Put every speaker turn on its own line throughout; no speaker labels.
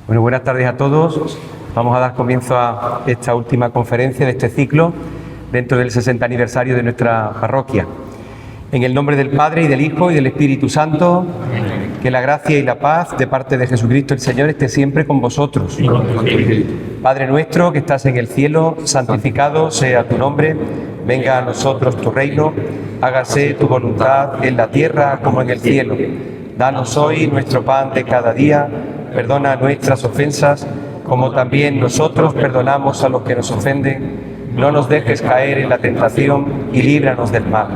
Bueno, buenas tardes a todos. Vamos a dar comienzo a esta última conferencia de este ciclo dentro del 60 aniversario de nuestra parroquia. En el nombre del Padre y del Hijo y del Espíritu Santo, que la gracia y la paz de parte de Jesucristo el Señor esté siempre con vosotros. Padre nuestro que estás en el cielo, santificado sea tu nombre, venga a nosotros tu reino, hágase tu voluntad en la tierra como en el cielo. Danos hoy nuestro pan de cada día, perdona nuestras ofensas, como también nosotros perdonamos a los que nos ofenden. No nos dejes caer en la tentación y líbranos del mal.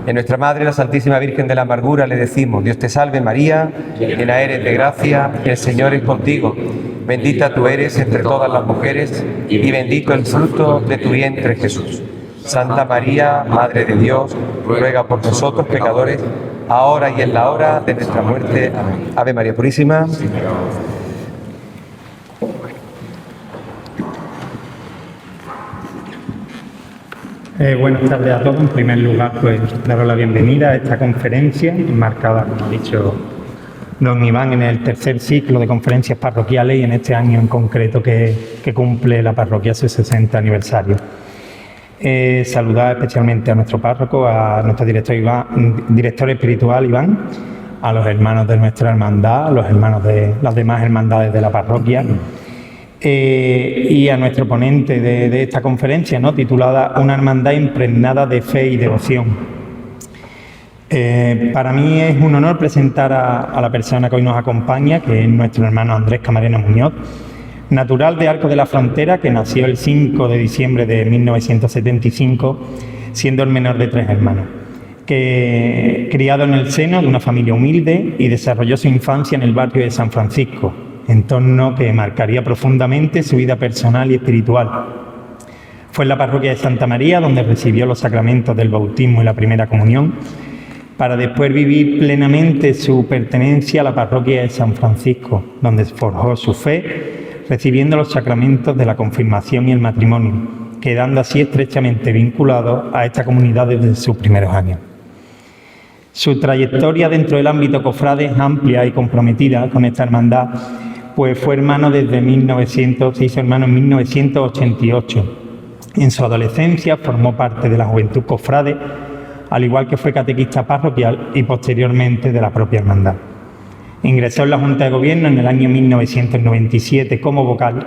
En nuestra Madre, la Santísima Virgen de la Amargura, le decimos: Dios te salve María, llena eres de gracia, el Señor es contigo. Bendita tú eres entre todas las mujeres y bendito el fruto de tu vientre Jesús. Santa María, Madre de Dios, ruega por nosotros pecadores, ahora y en la hora de nuestra muerte. Amén. Ave María Purísima.
Buenas tardes a todos. En primer lugar, pues daros la bienvenida a esta conferencia, enmarcada, como ha dicho don Iván, en el tercer ciclo de conferencias parroquiales y en este año en concreto que cumple la parroquia su 60 aniversario. Saludar especialmente a nuestro párroco, a nuestro director espiritual Iván, a los hermanos de nuestra hermandad, a los hermanos de las demás hermandades de la parroquia, y a nuestro ponente de esta conferencia, ¿no?, titulada Una hermandad impregnada de fe y devoción. Para mí es un honor presentar a la persona que hoy nos acompaña, que es nuestro hermano Andrés Camarena Muñoz, natural de Arcos de la Frontera, que nació el 5 de diciembre de 1975, siendo el menor de 3 hermanos, que criado en el seno de una familia humilde y desarrolló su infancia en el barrio de San Francisco, entorno que marcaría profundamente su vida personal y espiritual. Fue en la parroquia de Santa María donde recibió los sacramentos del bautismo y la primera comunión, para después vivir plenamente su pertenencia a la parroquia de San Francisco, donde forjó su fe, recibiendo los sacramentos de la confirmación y el matrimonio, quedando así estrechamente vinculado a esta comunidad desde sus primeros años. Su trayectoria dentro del ámbito cofrade es amplia y comprometida con esta hermandad, pues fue hermano se hizo hermano en 1988. En su adolescencia formó parte de la juventud cofrade, al igual que fue catequista parroquial y posteriormente de la propia hermandad. Ingresó en la Junta de Gobierno en el año 1997 como vocal,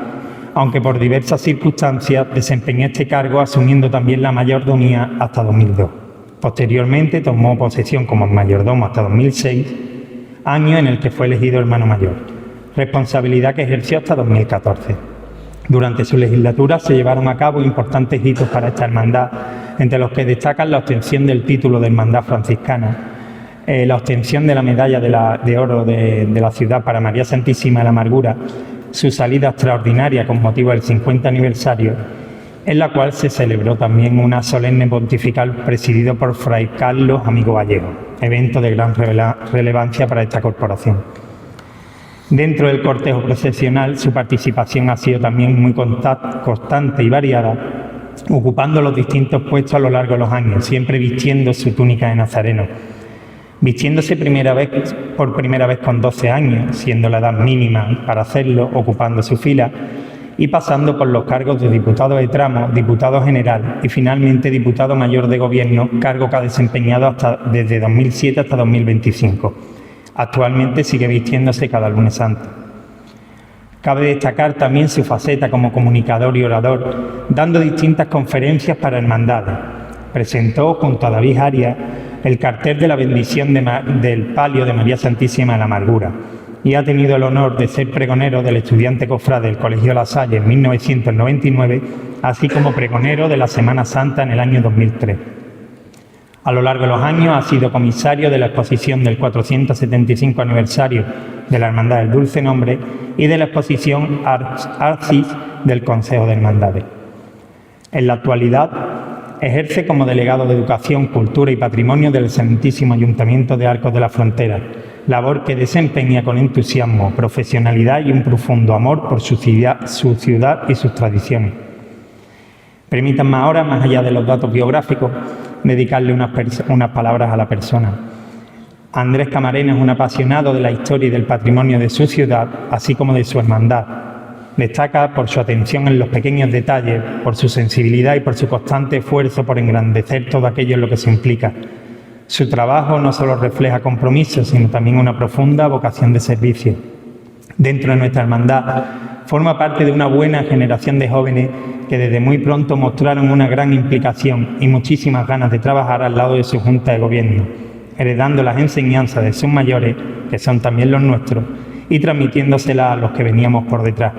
aunque por diversas circunstancias desempeñó este cargo asumiendo también la mayordomía hasta 2002. Posteriormente tomó posesión como mayordomo hasta 2006, año en el que fue elegido hermano mayor, responsabilidad que ejerció hasta 2014. Durante su legislatura se llevaron a cabo importantes hitos para esta hermandad, entre los que destacan la obtención del título de hermandad franciscana, la obtención de la medalla de oro de la ciudad para María Santísima de la Amargura, su salida extraordinaria con motivo del 50 aniversario, en la cual se celebró también una solemne pontifical presidido por Fray Carlos Amigo Vallejo, evento de gran relevancia para esta corporación. Dentro del cortejo procesional, su participación ha sido también muy constante y variada, ocupando los distintos puestos a lo largo de los años, siempre vistiendo su túnica de nazareno. Vistiéndose por primera vez con 12 años, siendo la edad mínima para hacerlo, ocupando su fila, y pasando por los cargos de diputado de tramo, diputado general y finalmente diputado mayor de gobierno, cargo que ha desempeñado desde 2007 hasta 2025. Actualmente sigue vistiéndose cada lunes santo. Cabe destacar también su faceta como comunicador y orador, dando distintas conferencias para hermandades. Presentó junto a David Arias el cartel de la bendición del palio de María Santísima de la Amargura y ha tenido el honor de ser pregonero del estudiante cofrade del Colegio La Salle en 1999, así como pregonero de la Semana Santa en el año 2003. A lo largo de los años ha sido comisario de la exposición del 475 aniversario de la Hermandad del Dulce Nombre y de la exposición Arcis del Consejo de Hermandades. En la actualidad ejerce como delegado de Educación, Cultura y Patrimonio del Santísimo Ayuntamiento de Arcos de la Frontera, labor que desempeña con entusiasmo, profesionalidad y un profundo amor por su ciudad y sus tradiciones. Permítanme ahora, más allá de los datos biográficos, dedicarle unas palabras a la persona. Andrés Camarena es un apasionado de la historia y del patrimonio de su ciudad, así como de su hermandad. Destaca por su atención en los pequeños detalles, por su sensibilidad y por su constante esfuerzo por engrandecer todo aquello en lo que se implica. Su trabajo no solo refleja compromiso, sino también una profunda vocación de servicio. Dentro de nuestra hermandad forma parte de una buena generación de jóvenes que desde muy pronto mostraron una gran implicación y muchísimas ganas de trabajar al lado de su Junta de Gobierno, heredando las enseñanzas de sus mayores, que son también los nuestros, y transmitiéndoselas a los que veníamos por detrás,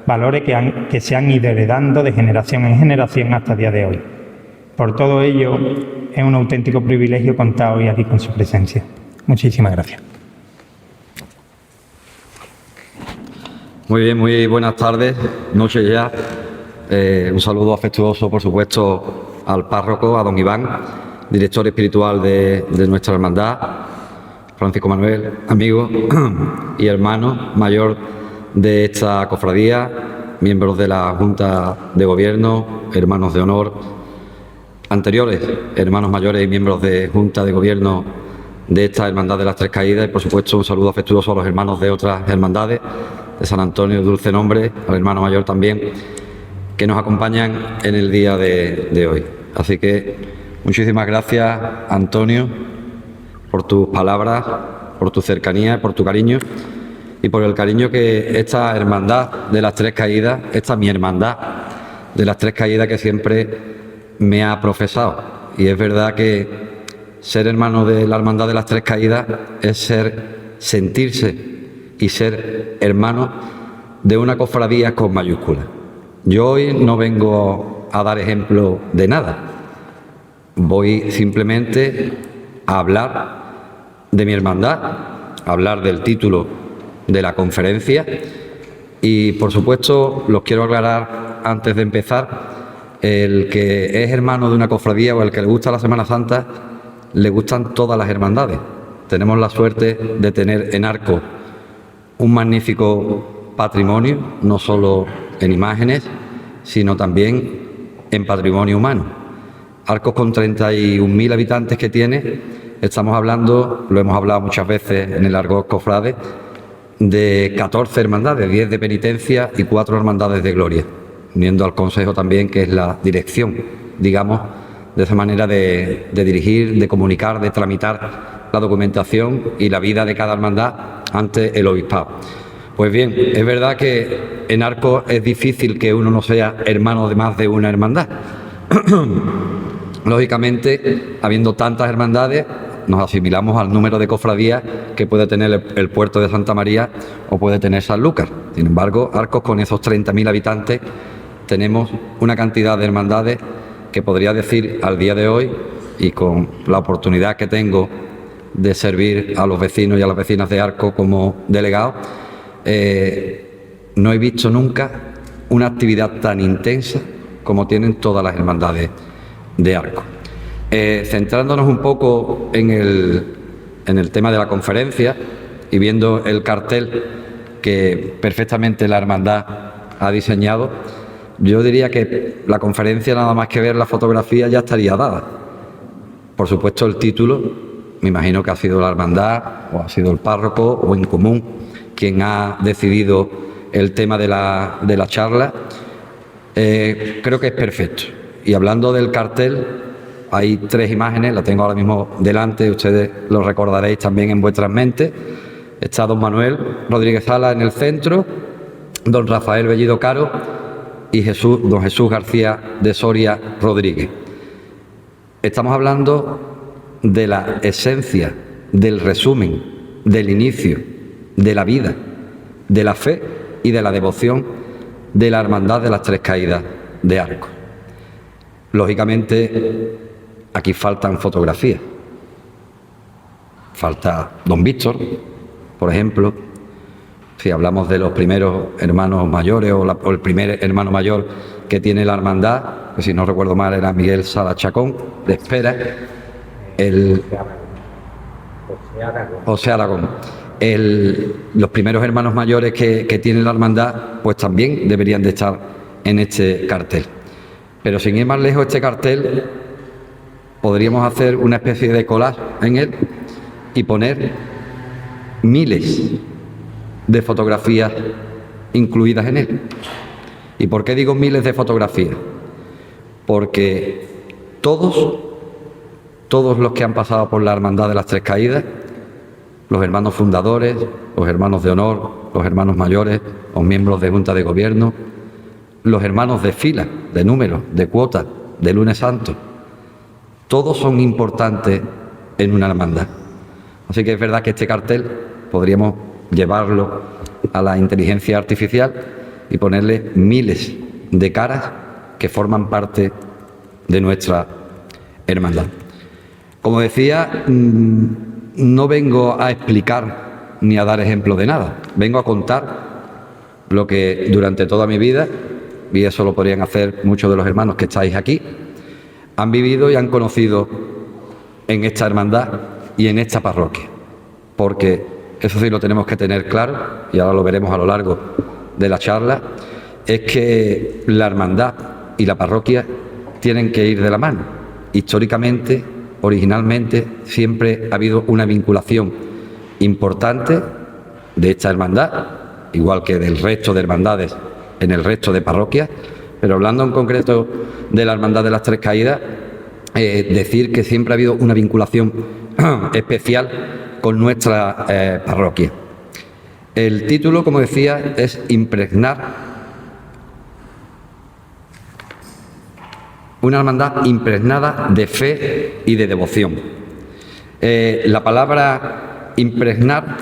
valores que se han ido heredando de generación en generación hasta el día de hoy. Por todo ello, es un auténtico privilegio contar hoy aquí con su presencia. Muchísimas gracias.
Muy bien, muy buenas tardes, noches ya. Un saludo afectuoso, por supuesto, al párroco, a don Iván, director espiritual de nuestra hermandad, Francisco Manuel, amigo y hermano mayor de esta cofradía, miembros de la Junta de Gobierno, hermanos de honor, anteriores hermanos mayores y miembros de Junta de Gobierno de esta Hermandad de las Tres Caídas, y por supuesto un saludo afectuoso a los hermanos de otras hermandades, de San Antonio, Dulce Nombre, al hermano mayor también, que nos acompañan en el día de hoy. Así que muchísimas gracias, Antonio, por tus palabras, por tu cercanía, por tu cariño y por el cariño que esta hermandad de las Tres Caídas, esta mi hermandad de las Tres Caídas, que siempre me ha profesado. Y es verdad que ser hermano de la hermandad de las Tres Caídas es sentirse y ser hermano de una cofradía con mayúsculas. Yo hoy no vengo a dar ejemplo de nada. Voy simplemente a hablar de mi hermandad, a hablar del título de la conferencia y, por supuesto, los quiero aclarar antes de empezar, el que es hermano de una cofradía o el que le gusta la Semana Santa, le gustan todas las hermandades. Tenemos la suerte de tener en Arcos un magnífico patrimonio, no solo en imágenes, sino también en patrimonio humano. Arcos, con 31.000 habitantes que tiene, estamos hablando, lo hemos hablado muchas veces en el argot cofrade, de 14 hermandades, 10 de penitencia y 4 hermandades de gloria, uniendo al consejo también, que es la dirección, digamos, de esa manera de dirigir, de comunicar, de tramitar la documentación y la vida de cada hermandad ante el obispado. Pues bien, es verdad que en Arcos es difícil que uno no sea hermano de más de una hermandad. Lógicamente, habiendo tantas hermandades, nos asimilamos al número de cofradías que puede tener el puerto de Santa María o puede tener Sanlúcar. Sin embargo, Arcos, con esos 30.000 habitantes, tenemos una cantidad de hermandades que podría decir al día de hoy, y con la oportunidad que tengo de servir a los vecinos y a las vecinas de Arcos como delegado, no he visto nunca una actividad tan intensa como tienen todas las hermandades de Arcos. Centrándonos un poco en el tema de la conferencia y viendo el cartel que perfectamente la hermandad ha diseñado, yo diría que la conferencia, nada más que ver la fotografía, ya estaría dada. Por supuesto, el título, me imagino que ha sido la hermandad o ha sido el párroco o en común quien ha decidido el tema de la charla. Creo que es perfecto. Y hablando del cartel, hay 3 imágenes, la tengo ahora mismo delante, ustedes lo recordaréis también en vuestras mentes. Está don Manuel Rodríguez Sala en el centro, don Rafael Bellido Caro y don Jesús García de Soria Rodríguez. Estamos hablando de la esencia, del resumen, del inicio, de la vida, de la fe y de la devoción de la Hermandad de las Tres Caídas de Arcos. Lógicamente, aquí faltan fotografías. Falta don Víctor, por ejemplo. Si hablamos de los primeros hermanos mayores o el primer hermano mayor que tiene la hermandad, que si no recuerdo mal era Miguel Sala Chacón, de Espera, José Aragón. Los primeros hermanos mayores que tiene la hermandad, pues también deberían de estar en este cartel. Pero sin ir más lejos, este cartel podríamos hacer una especie de collage en él y poner miles de fotografías incluidas en él. ¿Y por qué digo miles de fotografías? Porque todos los que han pasado por la Hermandad de las Tres Caídas, los hermanos fundadores, los hermanos de honor, los hermanos mayores, los miembros de Junta de Gobierno, los hermanos de fila, de número, de cuota, de lunes santo, todos son importantes en una hermandad. Así que es verdad que este cartel podríamos llevarlo a la inteligencia artificial y ponerle miles de caras que forman parte de nuestra hermandad. Como decía, no vengo a explicar ni a dar ejemplo de nada, vengo a contar lo que durante toda mi vida, y eso lo podrían hacer muchos de los hermanos que estáis aquí, han vivido y han conocido en esta hermandad y en esta parroquia. Porque eso sí lo tenemos que tener claro, y ahora lo veremos a lo largo de la charla, es que la hermandad y la parroquia tienen que ir de la mano. Históricamente, originalmente, siempre ha habido una vinculación importante de esta hermandad, igual que del resto de hermandades en el resto de parroquias, pero hablando en concreto de la Hermandad de las Tres Caídas, decir que siempre ha habido una vinculación especial con nuestra parroquia. El título, como decía, es impregnar, una hermandad impregnada de fe y de devoción. La palabra impregnar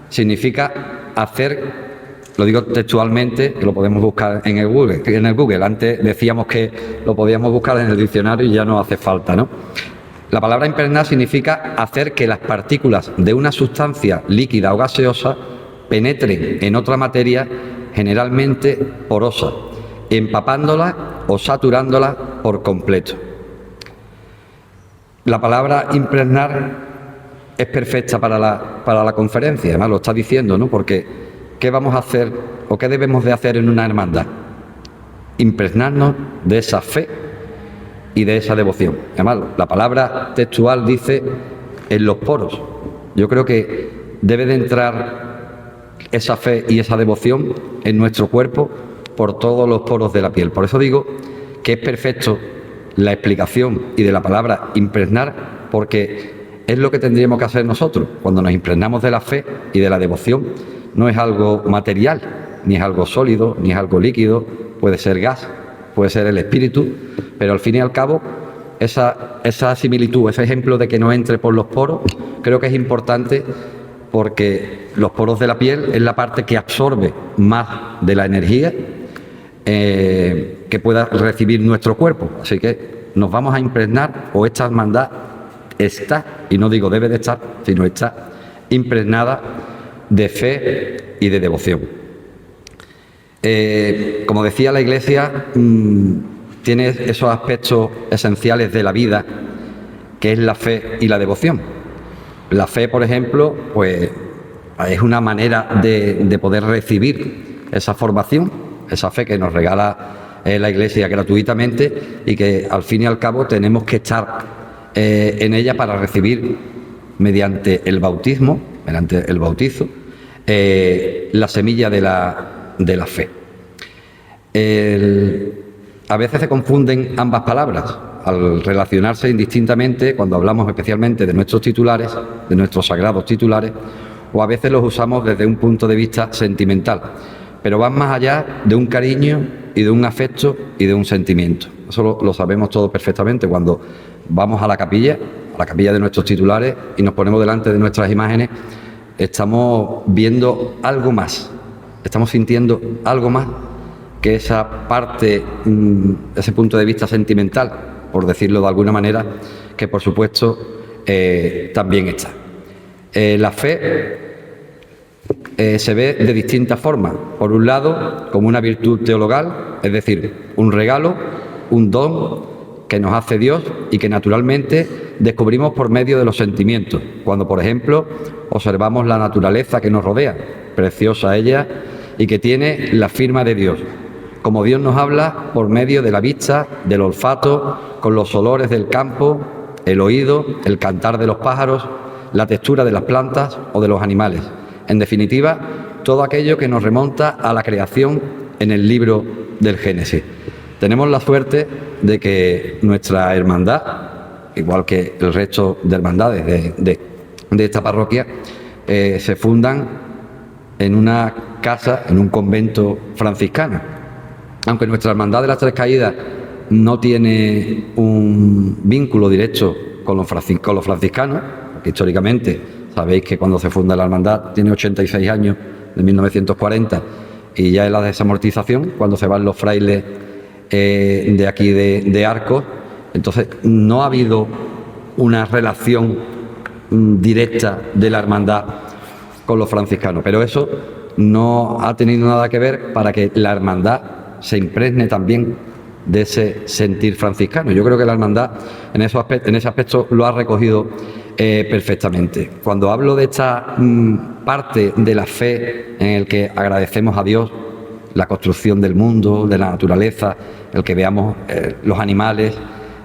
significa hacer, lo digo textualmente, que lo podemos buscar en el Google. Antes decíamos que lo podíamos buscar en el diccionario y ya no hace falta, ¿no? La palabra impregnar significa hacer que las partículas de una sustancia líquida o gaseosa penetren en otra materia, generalmente porosa, empapándola o saturándola por completo. La palabra impregnar es perfecta para la conferencia, además lo está diciendo, ¿no? Porque ¿qué vamos a hacer o qué debemos de hacer en una hermandad? Impregnarnos de esa fe y de esa devoción. Además, la palabra textual dice en los poros. Yo creo que debe de entrar esa fe y esa devoción en nuestro cuerpo por todos los poros de la piel. Por eso digo que es perfecto la explicación y de la palabra impregnar, porque es lo que tendríamos que hacer nosotros cuando nos impregnamos de la fe y de la devoción. No es algo material, ni es algo sólido, ni es algo líquido, puede ser gas, puede ser el espíritu, pero al fin y al cabo esa similitud, ese ejemplo de que no entre por los poros, creo que es importante porque los poros de la piel es la parte que absorbe más de la energía que pueda recibir nuestro cuerpo. Así que nos vamos a impregnar, o esta hermandad está, y no digo debe de estar, sino está impregnada de fe y de devoción. Como decía, la Iglesia tiene esos aspectos esenciales de la vida, que es la fe y la devoción. La fe, por ejemplo, pues es una manera de poder recibir esa formación, esa fe que nos regala la Iglesia gratuitamente y que al fin y al cabo tenemos que estar en ella para recibir mediante el bautismo, mediante el bautizo, la semilla de la fe. A veces se confunden ambas palabras al relacionarse indistintamente cuando hablamos especialmente de nuestros titulares, de nuestros sagrados titulares, o a veces los usamos desde un punto de vista sentimental, pero van más allá de un cariño y de un afecto y de un sentimiento. Eso lo sabemos todos perfectamente cuando vamos a la capilla de nuestros titulares y nos ponemos delante de nuestras imágenes. Estamos viendo algo más, estamos sintiendo algo más que esa parte, ese punto de vista sentimental, por decirlo de alguna manera, que por supuesto también está. La fe se ve de distintas formas. Por un lado, como una virtud teologal, es decir, un regalo, un don que nos hace Dios y que naturalmente descubrimos por medio de los sentimientos. Cuando, por ejemplo, observamos la naturaleza que nos rodea, preciosa ella, y que tiene la firma de Dios. Como Dios nos habla por medio de la vista, del olfato, con los olores del campo, el oído, el cantar de los pájaros, la textura de las plantas o de los animales. En definitiva, todo aquello que nos remonta a la creación en el libro del Génesis. Tenemos la suerte de que nuestra hermandad, igual que el resto de hermandades de esta parroquia, se fundan en una casa, en un convento franciscano. Aunque nuestra hermandad de las Tres Caídas no tiene un vínculo directo con los franciscanos, porque históricamente sabéis que cuando se funda la hermandad tiene 86 años, de 1940, y ya es la desamortización, cuando se van los frailes de aquí de Arcos. Entonces no ha habido una relación directa de la hermandad con los franciscanos, pero eso no ha tenido nada que ver para que la hermandad se impregne también de ese sentir franciscano. Yo creo que la hermandad en ese aspecto lo ha recogido perfectamente. Cuando hablo de esta parte de la fe en el que agradecemos a Dios la construcción del mundo, de la naturaleza, el que veamos los animales,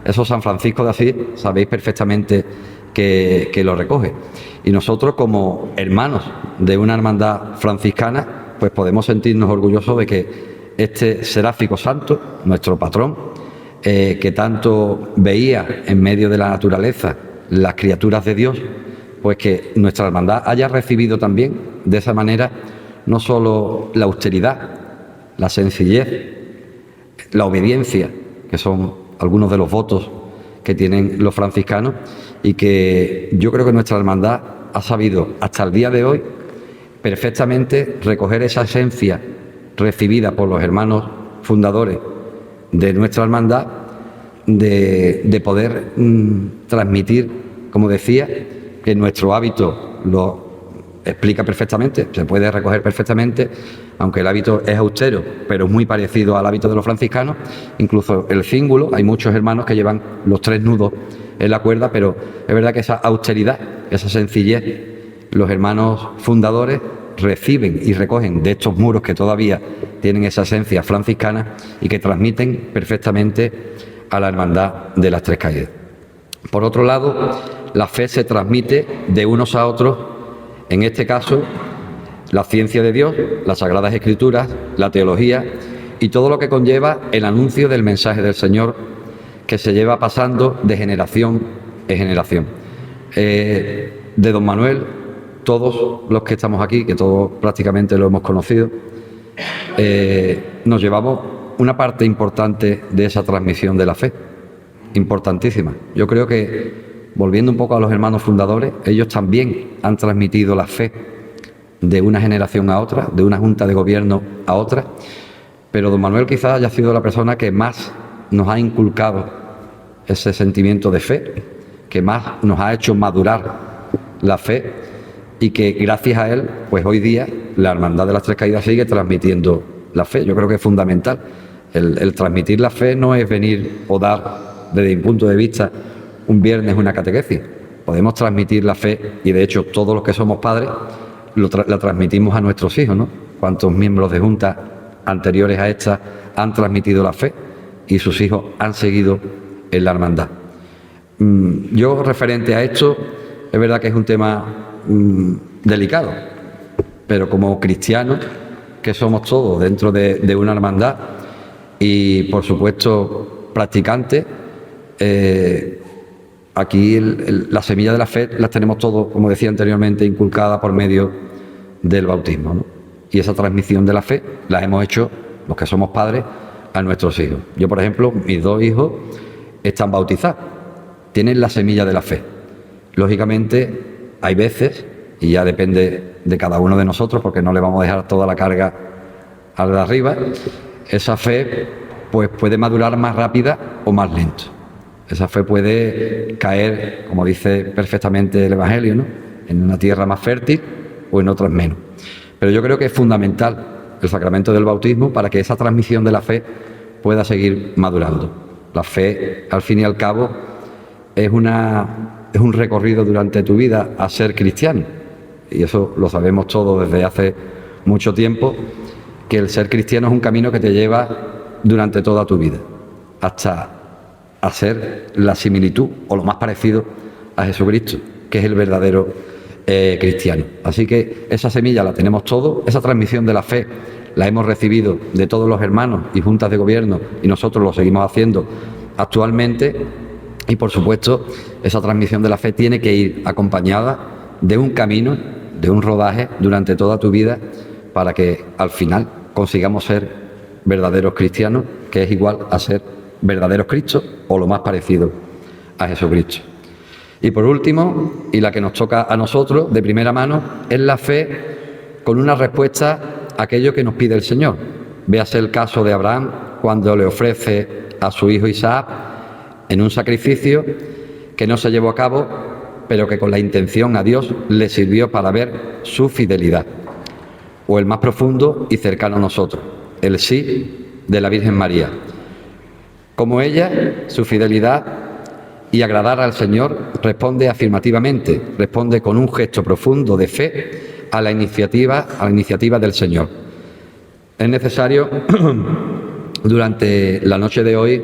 eso San Francisco de Asís sabéis perfectamente que lo recoge. Y nosotros, como hermanos de una hermandad franciscana, pues podemos sentirnos orgullosos de que este seráfico santo, nuestro patrón, que tanto veía en medio de la naturaleza las criaturas de Dios, pues que nuestra hermandad haya recibido también de esa manera no solo la austeridad, la sencillez, la obediencia, que son algunos de los votos que tienen los franciscanos, y que yo creo que nuestra hermandad ha sabido hasta el día de hoy perfectamente recoger esa esencia recibida por los hermanos fundadores de nuestra hermandad, de poder transmitir, como decía, que nuestro hábito lo explica perfectamente, se puede recoger perfectamente, aunque el hábito es austero, pero es muy parecido al hábito de los franciscanos. Incluso el cíngulo, hay muchos hermanos que llevan los 3 nudos en la cuerda, pero es verdad que esa austeridad, esa sencillez, los hermanos fundadores reciben y recogen de estos muros que todavía tienen esa esencia franciscana y que transmiten perfectamente a la hermandad de las Tres Caídas. Por otro lado, la fe se transmite de unos a otros, en este caso, la ciencia de Dios, las Sagradas Escrituras, la teología y todo lo que conlleva el anuncio del mensaje del Señor, que se lleva pasando de generación en generación. De don Manuel, todos los que estamos aquí, que todos prácticamente lo hemos conocido, nos llevamos una parte importante de esa transmisión de la fe, importantísima. Yo creo que, volviendo un poco a los hermanos fundadores, ellos también han transmitido la fe de una generación a otra, de una junta de gobierno a otra, pero don Manuel quizás haya sido la persona que más nos ha inculcado ese sentimiento de fe, que más nos ha hecho madurar la fe, y que gracias a él, pues hoy día la Hermandad de las Tres Caídas sigue transmitiendo la fe. Yo creo que es fundamental. El transmitir la fe no es venir o dar, desde mi punto de vista, un viernes una catequesis. Podemos transmitir la fe, y de hecho todos los que somos padres la transmitimos a nuestros hijos, ¿no? Cuántos miembros de junta anteriores a esta han transmitido la fe y sus hijos han seguido en la hermandad. Yo, referente a esto, es verdad que es un tema delicado, pero como cristianos que somos todos dentro de una hermandad y por supuesto practicantes, aquí la semilla de la fe las tenemos todos, como decía anteriormente, inculcada por medio del bautismo, ¿no? Y esa transmisión de la fe la hemos hecho los que somos padres a nuestros hijos. Yo, por ejemplo, mis 2 hijos están bautizados, tienen la semilla de la fe. Lógicamente hay veces, y ya depende de cada uno de nosotros, porque no le vamos a dejar toda la carga a la de arriba, esa fe pues puede madurar más rápida o más lento. Esa fe puede caer, como dice perfectamente el Evangelio, ¿no?, en una tierra más fértil o en otras menos. Pero yo creo que es fundamental el sacramento del bautismo para que esa transmisión de la fe pueda seguir madurando. La fe, al fin y al cabo, es un recorrido durante tu vida a ser cristiano. Y eso lo sabemos todos desde hace mucho tiempo, que el ser cristiano es un camino que te lleva durante toda tu vida, hasta hacer la similitud o lo más parecido a Jesucristo, que es el verdadero cristiano. Así que esa semilla la tenemos todos, esa transmisión de la fe la hemos recibido de todos los hermanos y juntas de gobierno y nosotros lo seguimos haciendo actualmente y por supuesto esa transmisión de la fe tiene que ir acompañada de un camino, de un rodaje durante toda tu vida para que al final consigamos ser verdaderos cristianos, que es igual a ser verdaderos Cristos o lo más parecido a Jesucristo. Y por último, y la que nos toca a nosotros de primera mano, es la fe con una respuesta a aquello que nos pide el Señor. Véase el caso de Abraham cuando le ofrece a su hijo Isaac en un sacrificio que no se llevó a cabo, pero que con la intención a Dios le sirvió para ver su fidelidad. O el más profundo y cercano a nosotros, el sí de la Virgen María. Como ella, su fidelidad y agradar al Señor responde afirmativamente, responde con un gesto profundo de fe a la iniciativa del Señor. Es necesario, durante la noche de hoy,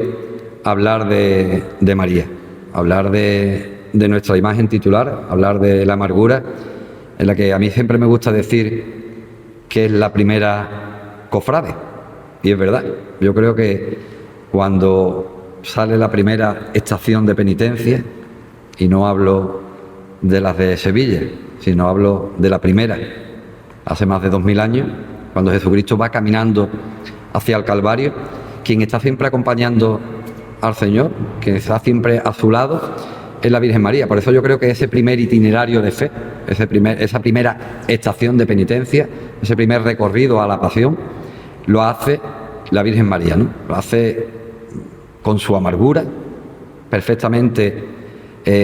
hablar de María, hablar de nuestra imagen titular, hablar de la amargura, en la que a mí siempre me gusta decir que es la primera cofrade. Y es verdad, yo creo que cuando sale la primera estación de penitencia, y no hablo de las de Sevilla, sino hablo de la primera, hace más de 2000 años, cuando Jesucristo va caminando hacia el Calvario, quien está siempre acompañando al Señor, quien está siempre a su lado, es la Virgen María. Por eso yo creo que ese primer itinerario de fe, esa primera estación de penitencia, ese primer recorrido a la pasión, lo hace la Virgen María, ¿no? Lo hace con su amargura, perfectamente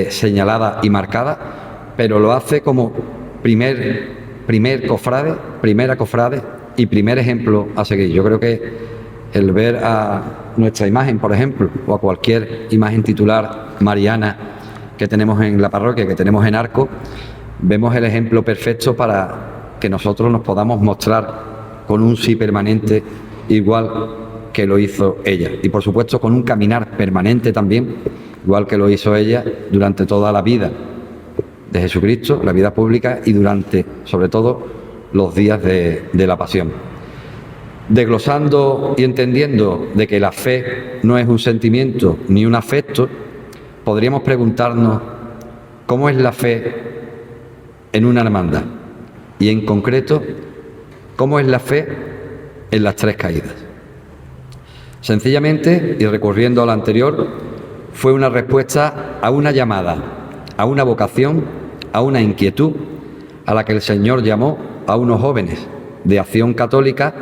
señalada y marcada, pero lo hace como primer cofrade, primera cofrade y primer ejemplo a seguir. Yo creo que el ver a nuestra imagen, por ejemplo, o a cualquier imagen titular mariana que tenemos en la parroquia, que tenemos en Arco, vemos el ejemplo perfecto para que nosotros nos podamos mostrar con un sí permanente igual que lo hizo ella. Y por supuesto con un caminar permanente también, igual que lo hizo ella durante toda la vida de Jesucristo, la vida pública y durante, sobre todo, los días de la pasión. Desglosando y entendiendo de que la fe no es un sentimiento ni un afecto, podríamos preguntarnos cómo es la fe en una hermandad y en concreto cómo es la fe en las tres caídas. Sencillamente, y recurriendo a lo anterior, fue una respuesta a una llamada, a una vocación, a una inquietud a la que el Señor llamó a unos jóvenes de Acción Católica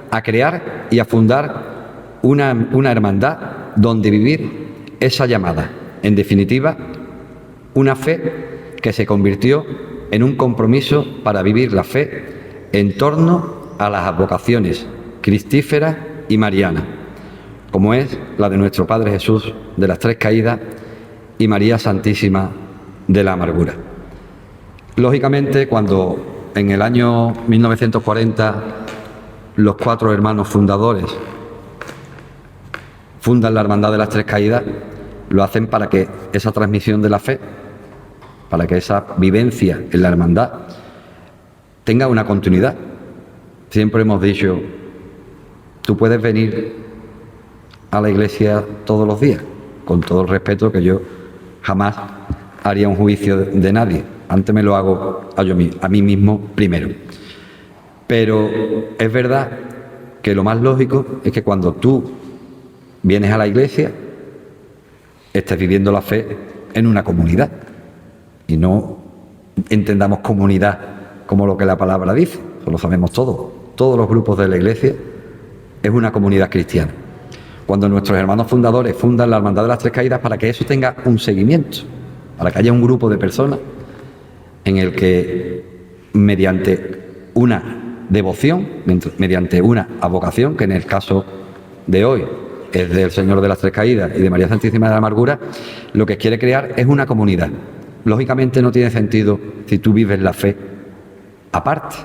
a crear y a fundar una hermandad donde vivir esa llamada. En definitiva, una fe que se convirtió en un compromiso para vivir la fe en torno a las advocaciones cristíferas y marianas, como es la de nuestro Padre Jesús de las Tres Caídas y María Santísima de la Amargura. Lógicamente, cuando en el año 1940 los 4 hermanos fundadores fundan la Hermandad de las Tres Caídas, lo hacen para que esa transmisión de la fe, para que esa vivencia en la hermandad tenga una continuidad. Siempre hemos dicho, tú puedes venir a la iglesia todos los días, con todo el respeto, que yo jamás haría un juicio de nadie. Antes me lo hago a mí mismo primero. Pero es verdad que lo más lógico es que cuando tú vienes a la iglesia, estés viviendo la fe en una comunidad. Y no entendamos comunidad como lo que la palabra dice, eso lo sabemos todos. Todos los grupos de la iglesia es una comunidad cristiana. Cuando nuestros hermanos fundadores fundan la Hermandad de las Tres Caídas, para que eso tenga un seguimiento, para que haya un grupo de personas en el que mediante una devoción, mediante una advocación, que en el caso de hoy es del Señor de las Tres Caídas y de María Santísima de la Amargura, lo que quiere crear es una comunidad. Lógicamente no tiene sentido si tú vives la fe aparte,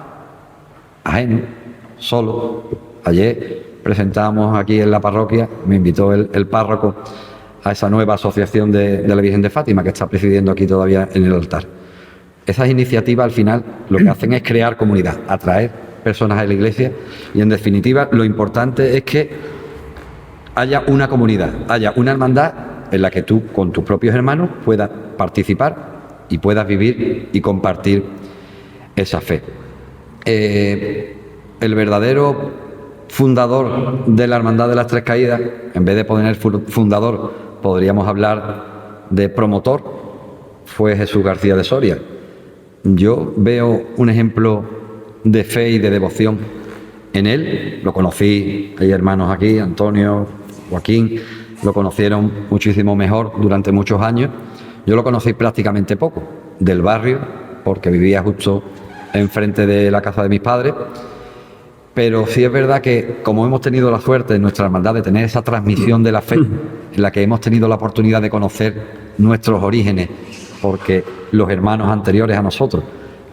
ajeno, solo. Ayer presentábamos aquí en la parroquia, me invitó el párroco a esa nueva asociación de la Virgen de Fátima que está presidiendo aquí todavía en el altar. esas iniciativas al final lo que hacen es crear comunidad, atraer personas a la iglesia y en definitiva lo importante es que haya una comunidad, haya una hermandad en la que tú con tus propios hermanos puedas participar y puedas vivir y compartir esa fe. El verdadero fundador de la Hermandad de las Tres Caídas, en vez de poner fundador, podríamos hablar de promotor, fue Jesús García de Soria. Yo veo un ejemplo de fe y de devoción en él. Lo conocí, hay hermanos aquí, Antonio, Joaquín, lo conocieron muchísimo mejor durante muchos años. Yo lo conocí prácticamente poco, del barrio, porque vivía justo enfrente de la casa de mis padres, pero sí es verdad que como hemos tenido la suerte en nuestra hermandad de tener esa transmisión de la fe, en la que hemos tenido la oportunidad de conocer nuestros orígenes, porque los hermanos anteriores a nosotros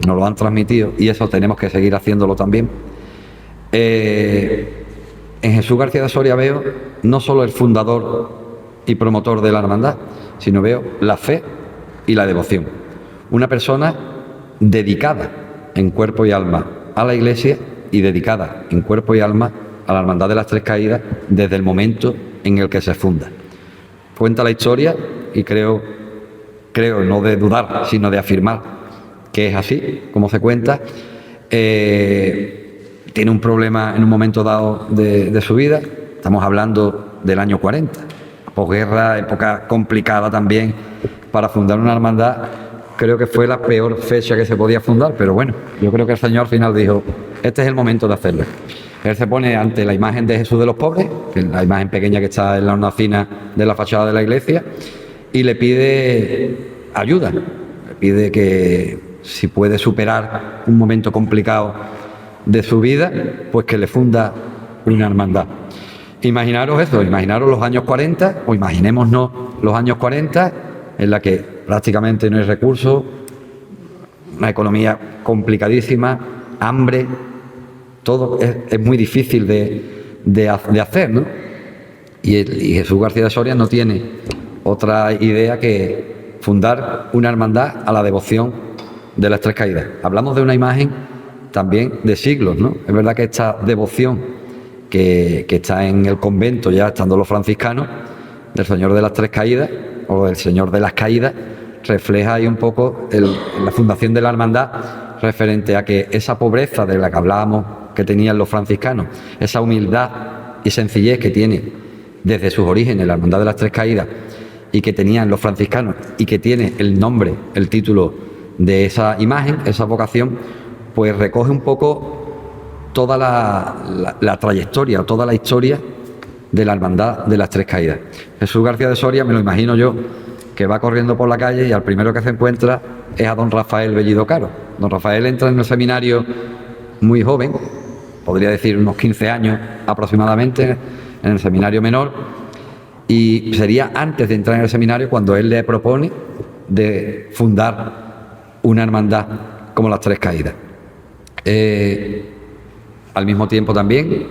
nos lo han transmitido y eso tenemos que seguir haciéndolo también. En Jesús García de Soria veo no solo el fundador y promotor de la hermandad, sino veo la fe y la devoción. Una persona dedicada en cuerpo y alma a la iglesia y dedicada en cuerpo y alma a la Hermandad de las Tres Caídas desde el momento en el que se funda. Cuenta la historia y creo no de dudar, sino de afirmar que es así, como se cuenta. Tiene un problema en un momento dado de su vida, estamos hablando del año 40, posguerra, época complicada también para fundar una hermandad. Creo que fue la peor fecha que se podía fundar, pero bueno, yo creo que el Señor al final dijo, este es el momento de hacerlo. Él se pone ante la imagen de Jesús de los Pobres, que es la imagen pequeña que está en la hornacina de la fachada de la iglesia, y le pide ayuda, le pide que si puede superar un momento complicado de su vida, pues que le funda una hermandad. Imaginaros eso, imaginaros los años 40, o imaginémonos los años 40, en la que prácticamente no hay recursos, una economía complicadísima, hambre, todo es muy difícil de hacer, ¿no? Y Jesús García de Soria no tiene otra idea que fundar una hermandad a la devoción de las Tres Caídas. Hablamos de una imagen también de siglos, ¿no? Es verdad que esta devoción que está en el convento, ya estando los franciscanos, del Señor de las Tres Caídas, o del Señor de las Caídas, refleja ahí un poco la fundación de la hermandad referente a que esa pobreza de la que hablábamos que tenían los franciscanos, esa humildad y sencillez que tiene desde sus orígenes la Hermandad de las Tres Caídas y que tenían los franciscanos y que tiene el nombre, el título de esa imagen, esa vocación, pues recoge un poco toda la trayectoria, toda la historia de la Hermandad de las Tres Caídas. Jesús García de Soria, me lo imagino yo, que va corriendo por la calle y al primero que se encuentra es a don Rafael Bellido Caro. Don Rafael entra en el seminario muy joven, podría decir unos 15 años aproximadamente, en el seminario menor, y sería antes de entrar en el seminario cuando él le propone de fundar una hermandad como las Tres Caídas. Al mismo tiempo también,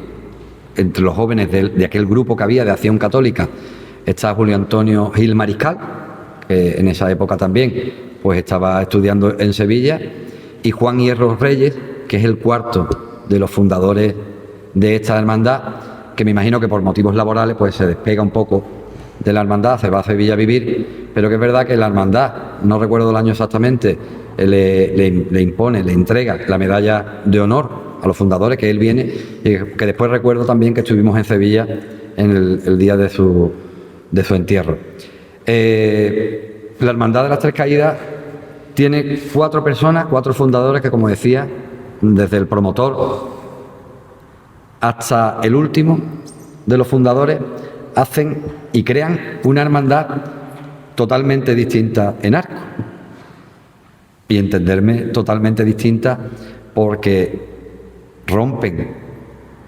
entre los jóvenes de aquel grupo que había de Acción Católica, está Julio Antonio Gil Mariscal, que en esa época también pues estaba estudiando en Sevilla, y Juan Hierro Reyes, que es el cuarto de los fundadores de esta hermandad, que me imagino que por motivos laborales pues se despega un poco de la hermandad, se va a Sevilla a vivir, pero que es verdad que la hermandad, no recuerdo el año exactamente, le impone, le entrega la medalla de honor a los fundadores, que él viene, y que después recuerdo también que estuvimos en Sevilla en el día de su entierro. La Hermandad de las Tres Caídas tiene 4 personas, 4 fundadores que, como decía, desde el promotor hasta el último de los fundadores, hacen y crean una hermandad totalmente distinta en Arco. Y entenderme, totalmente distinta, porque rompen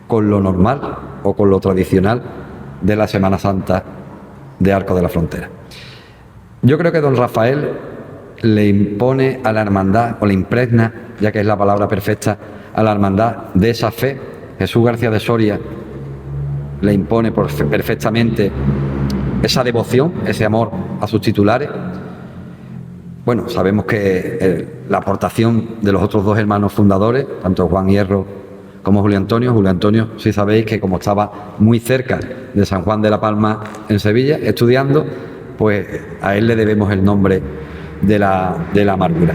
con lo normal o con lo tradicional de la Semana Santa de Arco de la Frontera. Yo creo que don Rafael le impone a la hermandad, o le impregna, ya que es la palabra perfecta, a la hermandad de esa fe. Jesús García de Soria le impone perfectamente esa devoción, ese amor a sus titulares, bueno, sabemos que la aportación de los otros dos hermanos fundadores, tanto Juan Hierro como Julio Antonio, si sabéis que como estaba muy cerca de San Juan de la Palma en Sevilla, estudiando, pues a él le debemos el nombre de la amargura.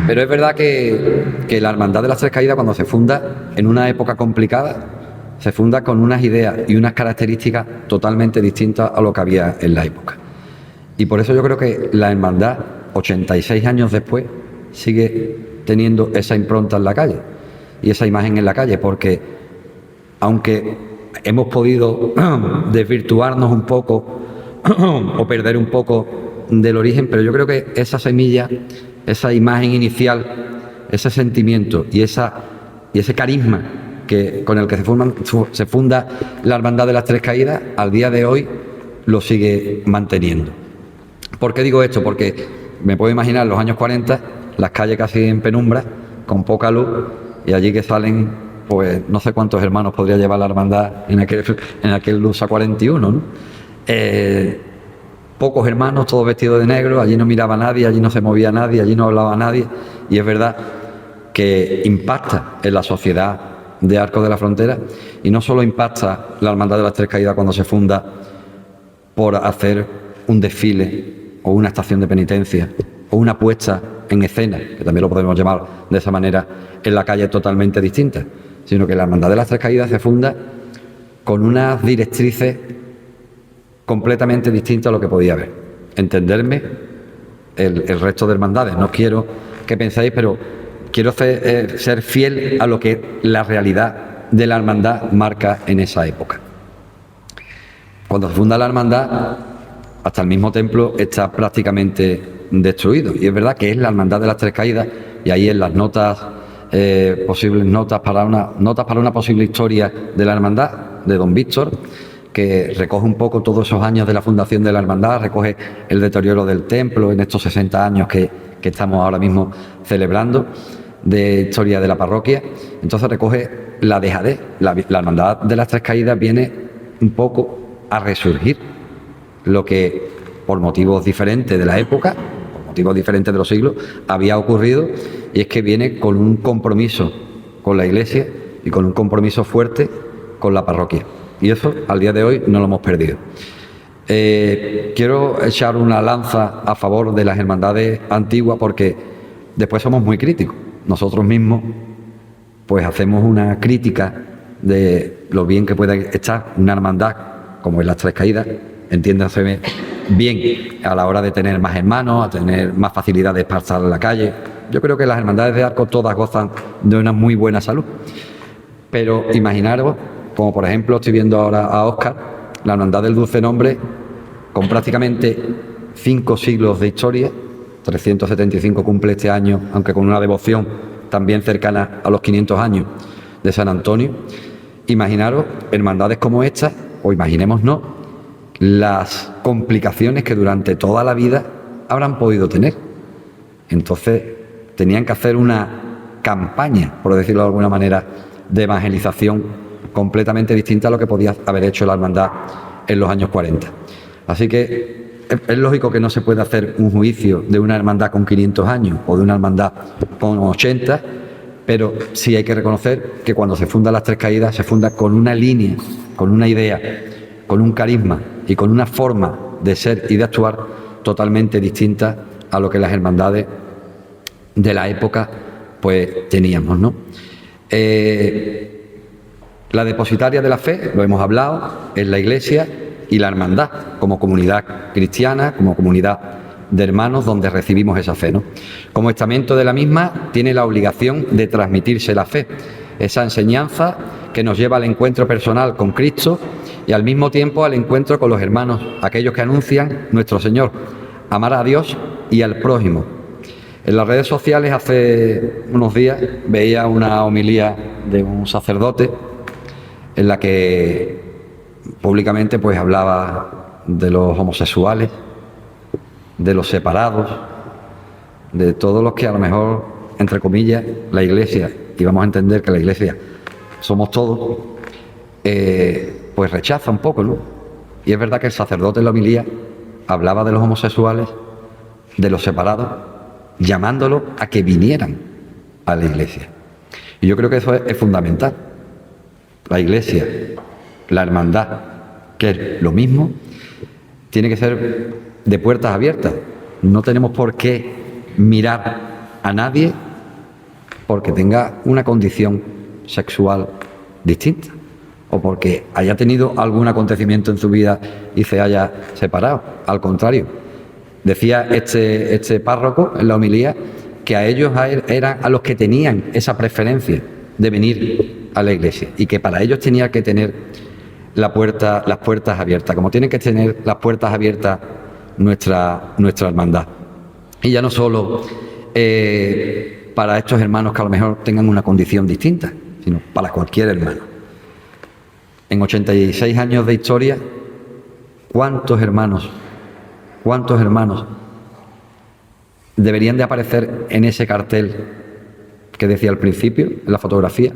Pero es verdad que la Hermandad de las Tres Caídas, cuando se funda en una época complicada, se funda con unas ideas y unas características totalmente distintas a lo que había en la época. Y por eso yo creo que la hermandad, 86 años después, sigue teniendo esa impronta en la calle y esa imagen en la calle, porque aunque hemos podido desvirtuarnos un poco o perder un poco del origen, pero yo creo que esa semilla, esa imagen inicial, ese sentimiento y ese carisma con el que se funda la Hermandad de las Tres Caídas, al día de hoy lo sigue manteniendo. ¿Por qué digo esto? Porque me puedo imaginar en los años 40, las calles casi en penumbra, con poca luz, y allí que salen, pues no sé cuántos hermanos podría llevar la hermandad en aquel Luz a 41, ¿no? Pocos hermanos, todos vestidos de negro, allí no miraba a nadie, allí no se movía nadie, allí no hablaba nadie, y es verdad que impacta en la sociedad de Arcos de la Frontera, y no solo impacta la Hermandad de las Tres Caídas cuando se funda por hacer un desfile o una estación de penitencia o una puesta en escena, que también lo podemos llamar de esa manera, en la calle totalmente distinta, sino que la Hermandad de las Tres Caídas se funda con unas directrices completamente distintas a lo que podía haber. Entenderme, el resto de hermandades, no quiero que penséis, pero quiero ser fiel a lo que la realidad de la hermandad marca en esa época. Cuando se funda la hermandad, hasta el mismo templo está prácticamente destruido, y es verdad que es la Hermandad de las Tres Caídas, y ahí en las notas, posibles notas para una posible historia de la hermandad de don Víctor, que recoge un poco todos esos años de la fundación de la hermandad, recoge el deterioro del templo en estos 60 años que estamos ahora mismo celebrando de historia de la parroquia. Entonces recoge la dejadez. La Hermandad de las Tres Caídas viene un poco a resurgir lo que por motivos diferentes de la época, por motivos diferentes de los siglos, había ocurrido, y es que viene con un compromiso con la Iglesia y con un compromiso fuerte con la parroquia. Y eso al día de hoy no lo hemos perdido. Quiero echar una lanza a favor de las hermandades antiguas, porque después somos muy críticos. Nosotros mismos pues hacemos una crítica de lo bien que puede estar una hermandad como es las Tres Caídas, entiéndase bien, a la hora de tener más hermanos, a tener más facilidades para estar en la calle. Yo creo que las hermandades de Arcos todas gozan de una muy buena salud. Pero imaginaros, como por ejemplo estoy viendo ahora a Óscar, la Hermandad del Dulce Nombre, con prácticamente 5 siglos de historia, 375 cumple este año, aunque con una devoción también cercana a los 500 años de San Antonio. Imaginaros hermandades como esta, o imaginémonos las complicaciones que durante toda la vida habrán podido tener. Entonces tenían que hacer una campaña, por decirlo de alguna manera, de evangelización completamente distinta a lo que podía haber hecho la hermandad en los años 40. Así que es lógico que no se pueda hacer un juicio de una hermandad con 500 años o de una hermandad con 80, pero sí hay que reconocer que cuando se funda las Tres Caídas se funda con una línea, con una idea, con un carisma y con una forma de ser y de actuar totalmente distinta a lo que las hermandades de la época pues teníamos, ¿no? La depositaria de la fe, lo hemos hablado, es la Iglesia y la hermandad como comunidad cristiana, como comunidad de hermanos donde recibimos esa fe, ¿no? Como estamento de la misma tiene la obligación de transmitirse la fe, esa enseñanza que nos lleva al encuentro personal con Cristo y al mismo tiempo al encuentro con los hermanos, aquellos que anuncian nuestro Señor, amar a Dios y al prójimo. En las redes sociales hace unos días veía una homilía de un sacerdote en la que públicamente pues hablaba de los homosexuales, de los separados, de todos los que a lo mejor, entre comillas, la Iglesia, y vamos a entender que la Iglesia somos todos, pues rechaza un poco, ¿no? Y es verdad que el sacerdote en la homilía hablaba de los homosexuales de los separados, llamándolos a que vinieran a la iglesia. Y yo creo que eso es fundamental. La iglesia, la hermandad, que es lo mismo, tiene que ser de puertas abiertas. No tenemos por qué mirar a nadie porque tenga una condición sexual distinta o porque haya tenido algún acontecimiento en su vida y se haya separado. Al contrario, decía este párroco en la homilía que a ellos eran a los que tenían esa preferencia de venir a la iglesia y que para ellos tenía que tener las puertas abiertas, como tienen que tener las puertas abiertas nuestra hermandad. Y ya no solo para estos hermanos que a lo mejor tengan una condición distinta, sino para cualquier hermano. En 86 años de historia, ¿cuántos hermanos deberían de aparecer en ese cartel que decía al principio, en la fotografía?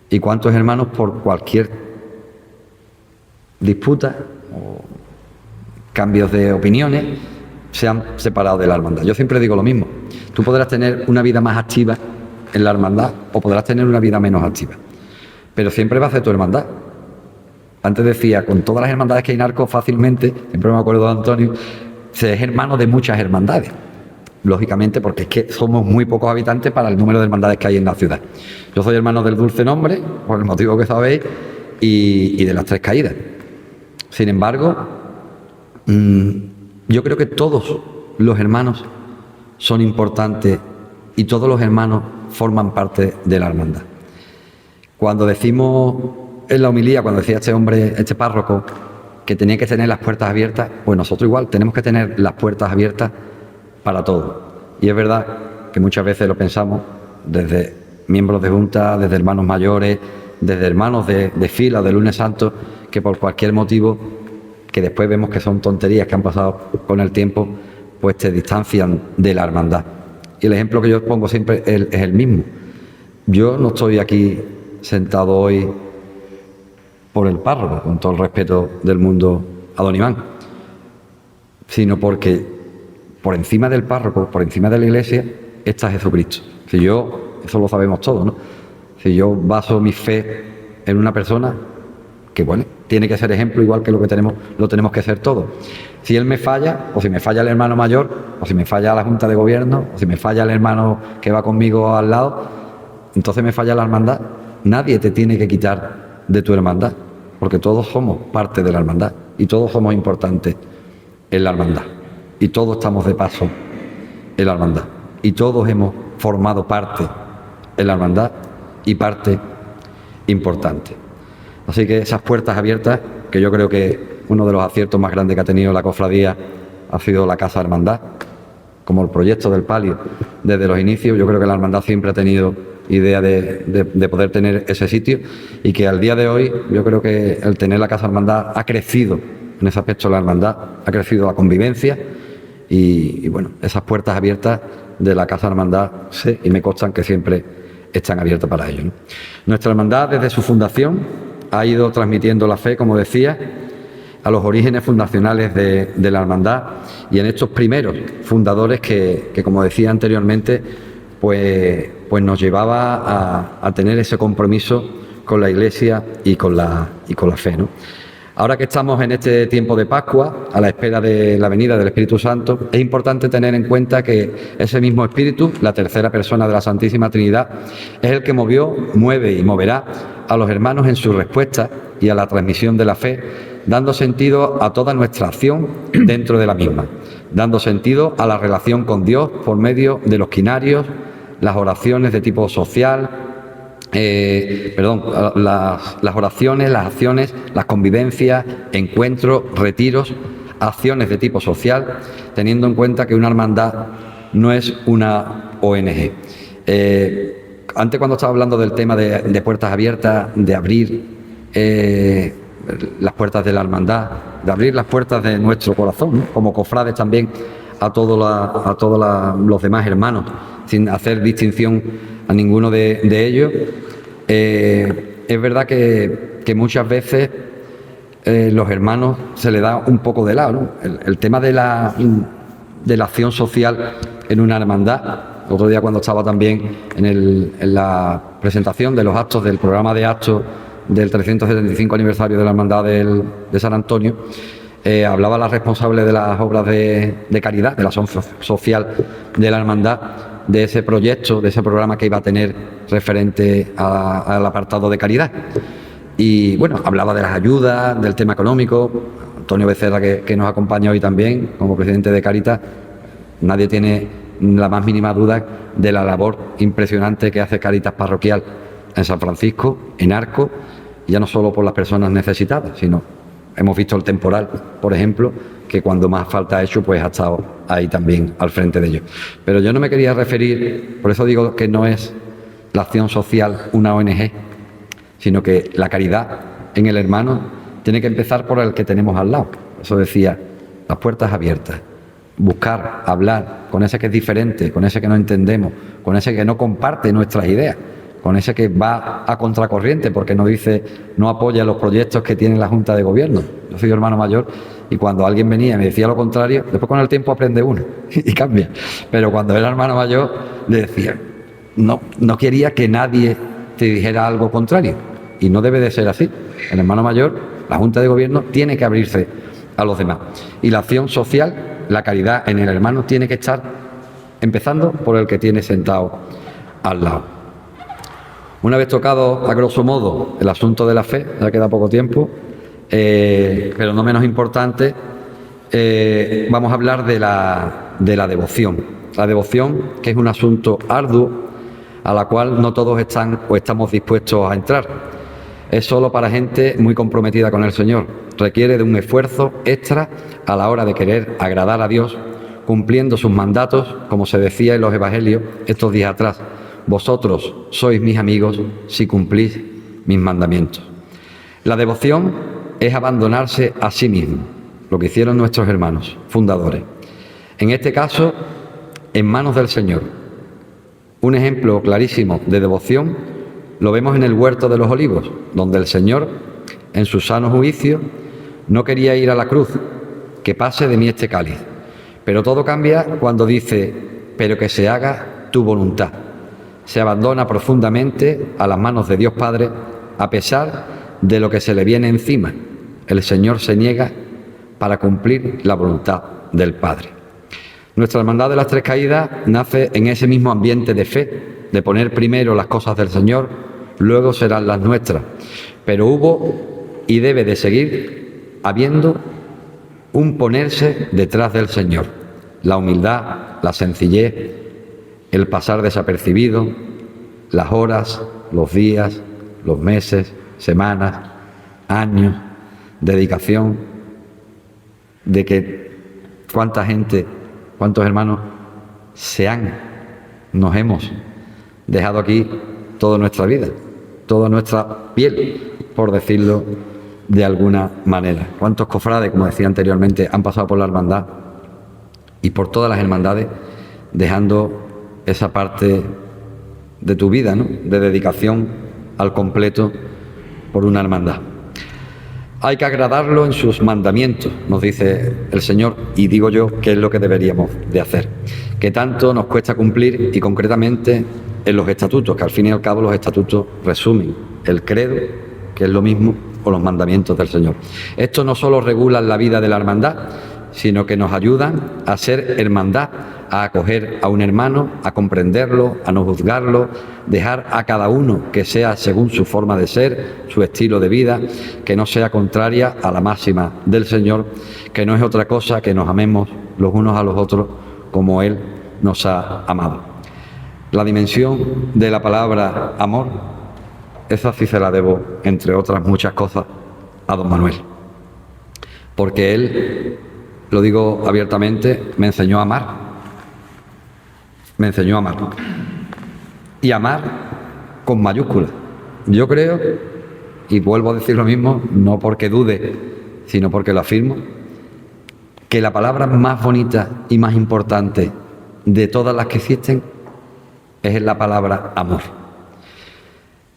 ¿Y cuántos hermanos por cualquier disputa o cambios de opiniones se han separado de la hermandad? Yo siempre digo lo mismo. Tú podrás tener una vida más activa en la hermandad o podrás tener una vida menos activa, pero siempre va a ser tu hermandad. Antes decía, con todas las hermandades que hay en Arcos, fácilmente, siempre me acuerdo de Antonio, se es hermano de muchas hermandades. Lógicamente, porque es que somos muy pocos habitantes para el número de hermandades que hay en la ciudad. Yo soy hermano del Dulce Nombre, por el motivo que sabéis, y de las Tres Caídas. Sin embargo, yo creo que todos los hermanos son importantes y todos los hermanos forman parte de la hermandad. Cuando decimos en la homilía, cuando decía este párroco, que tenía que tener las puertas abiertas, pues nosotros igual tenemos que tener las puertas abiertas para todos. Y es verdad que muchas veces lo pensamos desde miembros de junta, desde hermanos mayores, desde hermanos de fila de Lunes Santo, que por cualquier motivo, que después vemos que son tonterías que han pasado con el tiempo, pues te distancian de la hermandad. Y el ejemplo que yo pongo siempre es el mismo. Yo no estoy aquí sentado hoy por el párroco, con todo el respeto del mundo a don Iván, sino porque por encima del párroco, por encima de la iglesia, está Jesucristo. Si yo, eso lo sabemos todos, ¿no? Si yo baso mi fe en una persona, que bueno, tiene que ser ejemplo igual que lo tenemos que ser todos. Si él me falla, o si me falla el hermano mayor, o si me falla la junta de gobierno, o si me falla el hermano que va conmigo al lado, entonces me falla la hermandad. Nadie te tiene que quitar de tu hermandad, porque todos somos parte de la hermandad y todos somos importantes en la hermandad y todos estamos de paso en la hermandad y todos hemos formado parte en la hermandad y parte importante. Así que esas puertas abiertas, que yo creo que uno de los aciertos más grandes que ha tenido la cofradía ha sido la Casa Hermandad, como el proyecto del palio desde los inicios. Yo creo que la hermandad siempre ha tenido idea de poder tener ese sitio y que al día de hoy yo creo que el tener la Casa Hermandad ha crecido en ese aspecto. La hermandad ha crecido, la convivencia y bueno, esas puertas abiertas de la Casa Hermandad sé y me constan que siempre están abiertas para ello, ¿no? Nuestra hermandad desde su fundación ha ido transmitiendo la fe, como decía, a los orígenes fundacionales de la hermandad y en estos primeros fundadores que como decía anteriormente, pues nos llevaba a tener ese compromiso con la Iglesia y con la fe, ¿no? Ahora que estamos en este tiempo de Pascua, a la espera de la venida del Espíritu Santo, es importante tener en cuenta que ese mismo Espíritu, la tercera persona de la Santísima Trinidad, es el que mueve y moverá a los hermanos en su respuesta y a la transmisión de la fe, dando sentido a toda nuestra acción dentro de la misma, dando sentido a la relación con Dios por medio de los quinarios, las oraciones de tipo social, las oraciones, las acciones, las convivencias, encuentros, retiros, acciones de tipo social, teniendo en cuenta que una hermandad no es una ONG. Antes, cuando estaba hablando del tema de puertas abiertas, de abrir las puertas de la hermandad, de abrir las puertas de nuestro corazón, ¿no? Como cofrades también a todos los demás hermanos, sin hacer distinción a ninguno de ellos. Es verdad que muchas veces los hermanos se le da un poco de lado, ¿no? El tema de de la acción social en una hermandad. Otro día, cuando estaba también en la presentación de los actos del programa de actos del 375 aniversario de la Hermandad de San Antonio, hablaba la responsable de las obras de caridad, de la acción social de la hermandad, de ese proyecto, de ese programa que iba a tener referente al apartado de caridad. Y bueno, hablaba de las ayudas, del tema económico. Antonio Becerra, que nos acompaña hoy también como presidente de Cáritas, nadie tiene la más mínima duda de la labor impresionante que hace Cáritas Parroquial en San Francisco, en Arco, ya no solo por las personas necesitadas, sino hemos visto el temporal, por ejemplo, que cuando más falta ha hecho, pues ha estado ahí también al frente de ellos. Pero yo no me quería referir, por eso digo que no es la acción social una ONG, sino que la caridad en el hermano tiene que empezar por el que tenemos al lado. Eso decía, las puertas abiertas. Buscar, hablar con ese que es diferente, con ese que no entendemos, con ese que no comparte nuestras ideas, con ese que va a contracorriente porque no dice, no apoya los proyectos que tiene la Junta de Gobierno. Yo soy hermano mayor y cuando alguien venía y me decía lo contrario, después con el tiempo aprende uno y cambia. Pero cuando era hermano mayor le decía, no quería que nadie te dijera algo contrario, y no debe de ser así. El hermano mayor, la Junta de Gobierno, tiene que abrirse a los demás. Y la acción social, la caridad en el hermano, tiene que estar empezando por el que tiene sentado al lado. Una vez tocado a grosso modo el asunto de la fe, ya queda poco tiempo, pero no menos importante, vamos a hablar de la devoción. La devoción, que es un asunto arduo, a la cual no todos están o estamos dispuestos a entrar. Es solo para gente muy comprometida con el Señor. Requiere de un esfuerzo extra a la hora de querer agradar a Dios, cumpliendo sus mandatos, como se decía en los Evangelios estos días atrás. Vosotros sois mis amigos si cumplís mis mandamientos. La devoción es abandonarse a sí mismo, lo que hicieron nuestros hermanos fundadores. En este caso, en manos del Señor. Un ejemplo clarísimo de devoción lo vemos en el Huerto de los Olivos, donde el Señor, en su sano juicio, no quería ir a la cruz, que pase de mí este cáliz. Pero todo cambia cuando dice, pero que se haga tu voluntad. Se abandona profundamente a las manos de Dios Padre, a pesar de lo que se le viene encima. El Señor se niega para cumplir la voluntad del Padre. Nuestra Hermandad de las Tres Caídas nace en ese mismo ambiente de fe, de poner primero las cosas del Señor, luego serán las nuestras. Pero hubo y debe de seguir habiendo un ponerse detrás del Señor. La humildad, la sencillez, el pasar desapercibido, las horas, los días, los meses, semanas, años, dedicación, de que cuánta gente, cuántos hermanos nos hemos dejado aquí toda nuestra vida, toda nuestra piel, por decirlo de alguna manera. Cuántos cofrades, como decía anteriormente, han pasado por la hermandad y por todas las hermandades, dejando esa parte de tu vida, ¿no?, de dedicación al completo por una hermandad. Hay que agradarlo en sus mandamientos, nos dice el Señor, y digo yo que es lo que deberíamos de hacer, que tanto nos cuesta cumplir, y concretamente en los estatutos, que al fin y al cabo los estatutos resumen el credo, que es lo mismo, o los mandamientos del Señor. Esto no solo regula la vida de la hermandad, sino que nos ayudan a ser hermandad, a acoger a un hermano, a comprenderlo, a no juzgarlo, dejar a cada uno que sea según su forma de ser, su estilo de vida, que no sea contraria a la máxima del Señor, que no es otra cosa que nos amemos los unos a los otros como Él nos ha amado. La dimensión de la palabra amor, esa sí se la debo, entre otras muchas cosas, a don Manuel. Porque él, lo digo abiertamente, me enseñó a amar. Me enseñó a amar. Y amar con mayúsculas. Yo creo, y vuelvo a decir lo mismo, no porque dude, sino porque lo afirmo, que la palabra más bonita y más importante de todas las que existen es la palabra amor.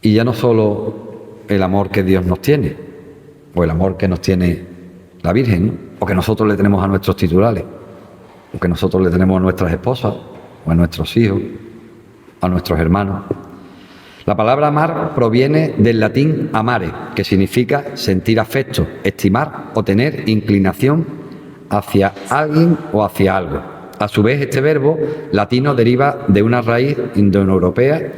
Y ya no solo el amor que Dios nos tiene, o el amor que nos tiene la Virgen, ¿no?, o que nosotros le tenemos a nuestros titulares, que nosotros le tenemos a nuestras esposas, o a nuestros hijos, a nuestros hermanos. La palabra amar proviene del latín amare, que significa sentir afecto, estimar o tener inclinación hacia alguien o hacia algo. A su vez, este verbo latino deriva de una raíz indoeuropea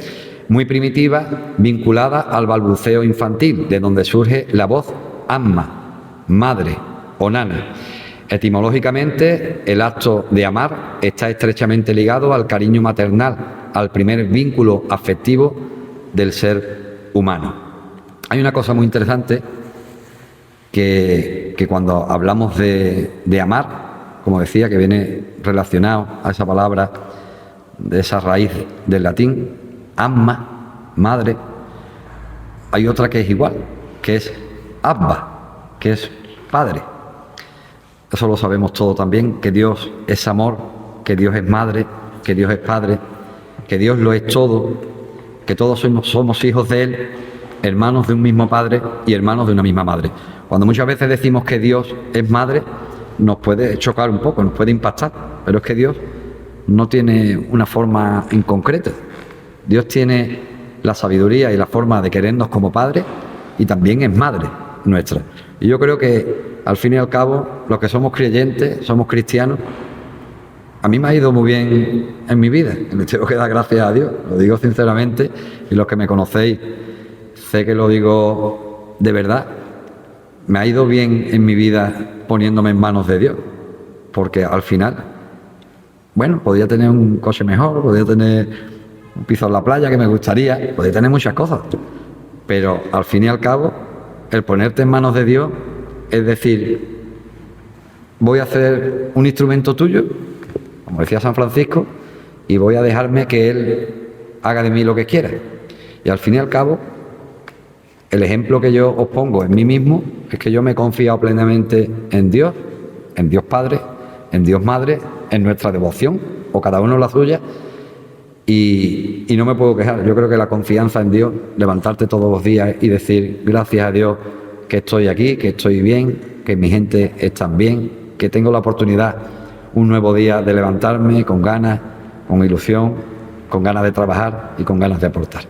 muy primitiva vinculada al balbuceo infantil, de donde surge la voz amma, madre o nana. Etimológicamente, el acto de amar está estrechamente ligado al cariño maternal, al primer vínculo afectivo del ser humano. Hay una cosa muy interesante que cuando hablamos de amar, como decía, que viene relacionado a esa palabra, de esa raíz del latín, amma, madre, hay otra que es igual, que es abba, que es padre. Eso lo sabemos todos también, que Dios es amor, que Dios es madre, que Dios es padre, que Dios lo es todo, que todos somos hijos de Él, hermanos de un mismo padre y hermanos de una misma madre. Cuando muchas veces decimos que Dios es madre, nos puede chocar un poco, nos puede impactar, pero es que Dios no tiene una forma en concreto. Dios tiene la sabiduría y la forma de querernos como padre y también es madre nuestra. Y yo creo que al fin y al cabo, los que somos creyentes, somos cristianos, a mí me ha ido muy bien en mi vida, le tengo que dar gracias a Dios, lo digo sinceramente, y los que me conocéis, sé que lo digo de verdad, me ha ido bien en mi vida poniéndome en manos de Dios, porque al final, bueno, podía tener un coche mejor, podía tener un piso en la playa que me gustaría, podía tener muchas cosas, pero al fin y al cabo, el ponerte en manos de Dios es decir, voy a hacer un instrumento tuyo, como decía San Francisco, y voy a dejarme que Él haga de mí lo que quiera. Y al fin y al cabo, el ejemplo que yo os pongo en mí mismo es que yo me he confiado plenamente en Dios Padre, en Dios Madre, en nuestra devoción, o cada uno la suya, y no me puedo quejar. Yo creo que la confianza en Dios, levantarte todos los días y decir gracias a Dios que estoy aquí, que estoy bien, que mi gente está bien, que tengo la oportunidad un nuevo día de levantarme con ganas, con ilusión, con ganas de trabajar y con ganas de aportar.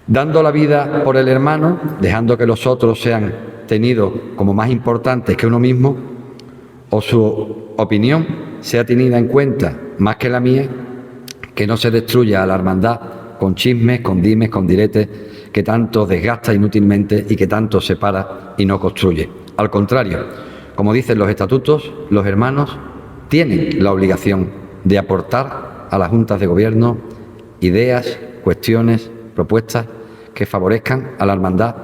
Dando la vida por el hermano, dejando que los otros sean tenidos como más importantes que uno mismo, o su opinión sea tenida en cuenta más que la mía, que no se destruya a la hermandad con chismes, con dimes, con diretes, que tanto desgasta inútilmente y que tanto separa y no construye. Al contrario, como dicen los estatutos, los hermanos tienen la obligación de aportar a las juntas de gobierno ideas, cuestiones, propuestas que favorezcan a la hermandad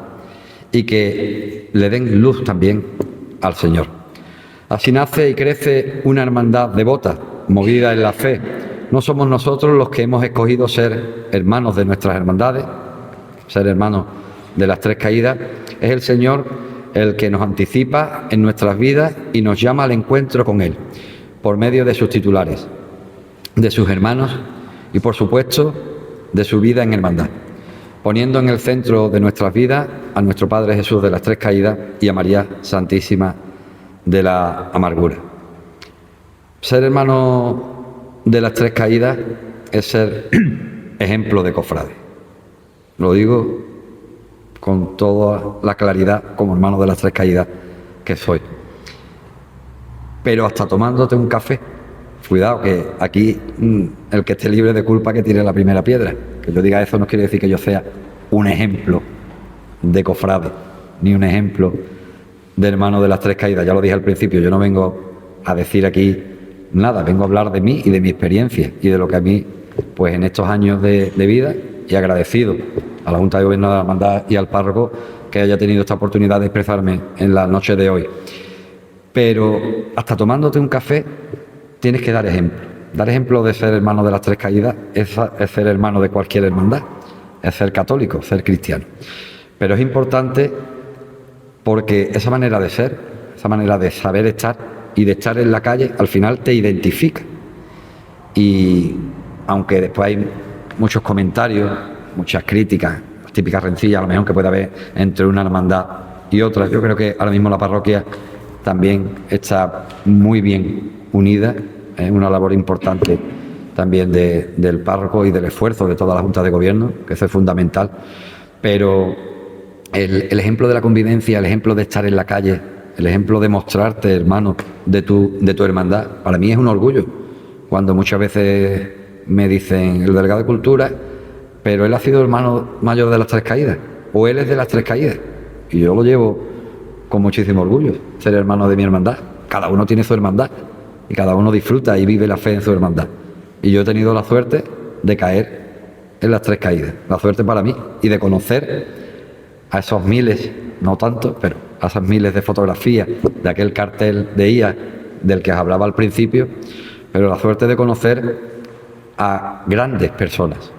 y que le den luz también al Señor. Así nace y crece una hermandad devota, movida en la fe. No somos nosotros los que hemos escogido ser hermanos de nuestras hermandades, ser hermanos de las tres caídas, es el Señor el que nos anticipa en nuestras vidas y nos llama al encuentro con Él, por medio de sus titulares, de sus hermanos y, por supuesto, de su vida en hermandad, poniendo en el centro de nuestras vidas a nuestro Padre Jesús de las tres caídas y a María Santísima de la amargura. Ser hermano de las tres caídas es ser ejemplo de cofrade. Lo digo con toda la claridad como hermano de las tres caídas que soy. Pero hasta tomándote un café, cuidado que aquí el que esté libre de culpa que tire la primera piedra. Que yo diga eso no quiere decir que yo sea un ejemplo de cofrade, ni un ejemplo de hermano de las tres caídas. Ya lo dije al principio, yo no vengo a decir aquí nada, vengo a hablar de mí y de mi experiencia y de lo que a mí, pues en estos años de vida, y agradecido a la Junta de Gobierno de la Hermandad y al párroco que haya tenido esta oportunidad de expresarme en la noche de hoy. Pero hasta tomándote un café tienes que dar ejemplo. Dar ejemplo de ser hermano de las tres caídas es ser hermano de cualquier hermandad, es ser católico, ser cristiano. Pero es importante porque esa manera de ser, esa manera de saber estar y de estar en la calle, al final te identifica. Y aunque después hay muchos comentarios, muchas críticas, las típicas rencillas a lo mejor que puede haber entre una hermandad y otra, yo creo que ahora mismo la parroquia también está muy bien unida Es una labor importante también del párroco y del esfuerzo de toda la Junta de Gobierno, que eso es fundamental. Pero el ejemplo de la convivencia, el ejemplo de estar en la calle, el ejemplo de mostrarte hermano de tu hermandad, para mí es un orgullo. Cuando muchas veces me dicen el delegado de Cultura, pero él ha sido hermano mayor de las Tres Caídas, o él es de las Tres Caídas, y yo lo llevo con muchísimo orgullo, ser hermano de mi hermandad. Cada uno tiene su hermandad y cada uno disfruta y vive la fe en su hermandad. Y yo he tenido la suerte de caer en las Tres Caídas, la suerte para mí, y de conocer a esos miles, no tanto, pero a esas miles de fotografías de aquel cartel de IA del que os hablaba al principio, pero la suerte de conocer a grandes personas.